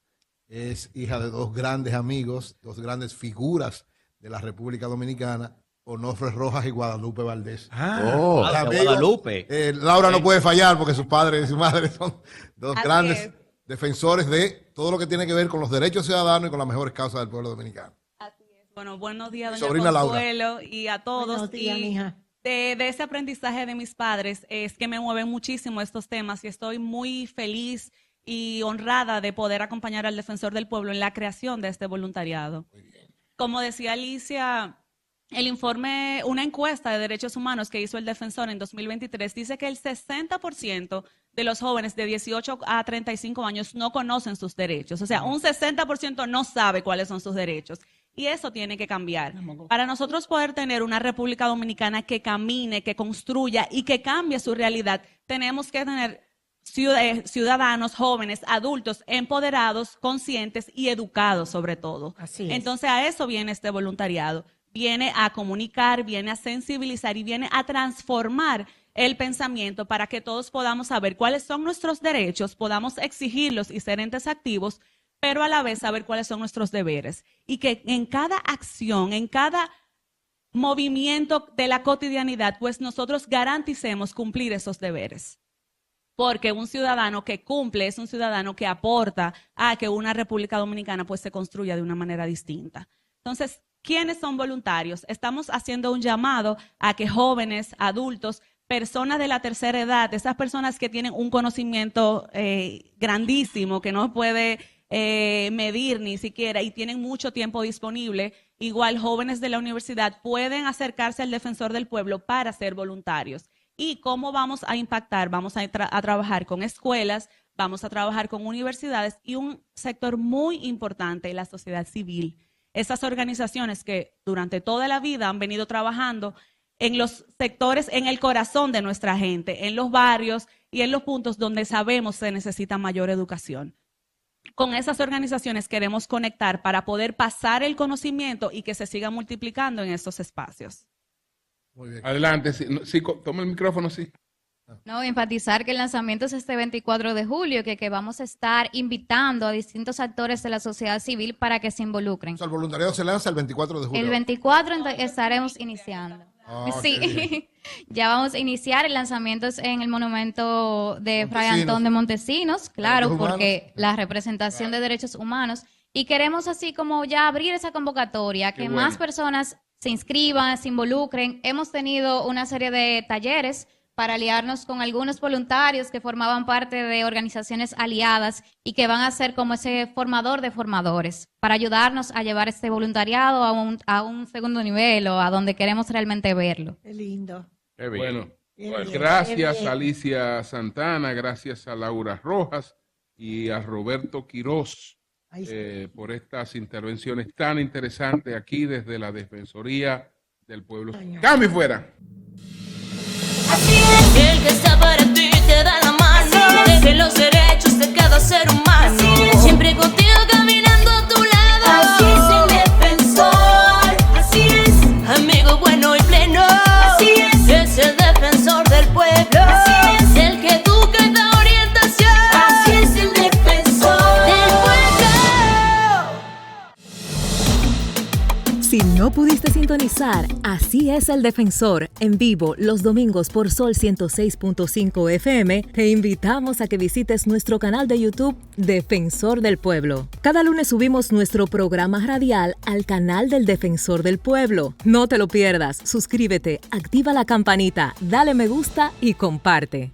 es hija de dos grandes amigos, dos grandes figuras de la República Dominicana, Onofre Rojas y Guadalupe Valdés. Guadalupe. Laura no puede fallar porque sus padres y su madre son dos Así grandes es. defensores de todo lo que tiene que ver con los derechos ciudadanos y con las mejores causas del pueblo dominicano. Bueno, buenos días, doña Sobrina Laura. Consuelo, y a todos. Buenos días, mija. De ese aprendizaje de mis padres es que me mueven muchísimo estos temas, y estoy muy feliz y honrada de poder acompañar al defensor del pueblo en la creación de este voluntariado. Como decía Alicia, el informe, una encuesta de derechos humanos que hizo el defensor en 2023 dice que el 60% de los jóvenes de 18 a 35 años no conocen sus derechos. O sea, un 60% no sabe cuáles son sus derechos. Y eso tiene que cambiar. Para nosotros poder tener una República Dominicana que camine, que construya y que cambie su realidad, tenemos que tener ciudadanos, jóvenes, adultos, empoderados, conscientes y educados sobre todo. Así es. Entonces a eso viene este voluntariado. Viene a comunicar, viene a sensibilizar y viene a transformar el pensamiento para que todos podamos saber cuáles son nuestros derechos, podamos exigirlos y ser entes activos, pero a la vez saber cuáles son nuestros deberes. Y que en cada acción, en cada movimiento de la cotidianidad, pues nosotros garanticemos cumplir esos deberes. Porque un ciudadano que cumple es un ciudadano que aporta a que una República Dominicana pues se construya de una manera distinta. Entonces, ¿quiénes son voluntarios? Estamos haciendo un llamado a que jóvenes, adultos, personas de la tercera edad, esas personas que tienen un conocimiento grandísimo, que no puede medir ni siquiera y tienen mucho tiempo disponible, igual jóvenes de la universidad pueden acercarse al Defensor del Pueblo para ser voluntarios. ¿Y cómo vamos a impactar? Vamos a trabajar con escuelas, vamos a trabajar con universidades y un sector muy importante, la sociedad civil. Esas organizaciones que durante toda la vida han venido trabajando en los sectores, en el corazón de nuestra gente, en los barrios y en los puntos donde sabemos se necesita mayor educación. Con esas organizaciones queremos conectar para poder pasar el conocimiento y que se siga multiplicando en estos espacios. Muy bien. Adelante, sí, toma el micrófono, sí. No, enfatizar que el lanzamiento es este 24 de julio, que vamos a estar invitando a distintos actores de la sociedad civil para que se involucren. O sea, el voluntariado se lanza el 24 de julio. El 24 estaremos iniciando. Sí, ya vamos a iniciar el lanzamiento en el monumento de Fray Antón de Montesinos, claro, porque la representación de derechos humanos, y queremos así como ya abrir esa convocatoria, que más personas se inscriban, se involucren. Hemos tenido una serie de talleres para aliarnos con algunos voluntarios que formaban parte de organizaciones aliadas y que van a ser como ese formador de formadores para ayudarnos a llevar este voluntariado a un segundo nivel o a donde queremos realmente verlo. Qué lindo. Qué bien. Bueno, gracias a Alicia Santana, gracias a Laura Rojas y a Roberto Quirós por estas intervenciones tan interesantes aquí desde la Defensoría del Pueblo. Cambio y fuera. El que está para ti te da la mano, de los derechos de cada ser humano, siempre contigo caminando a tu lado. Así es el defensor, así es, amigo bueno y pleno, así es el defensor del pueblo, así es el que educa y da orientación, así es el defensor del pueblo. Si no pudiste sintonizar, Así es el Defensor, en vivo los domingos por Sol 106.5 FM, te invitamos a que visites nuestro canal de YouTube Defensor del Pueblo. Cada lunes subimos nuestro programa radial al canal del Defensor del Pueblo. No te lo pierdas, suscríbete, activa la campanita, dale me gusta y comparte.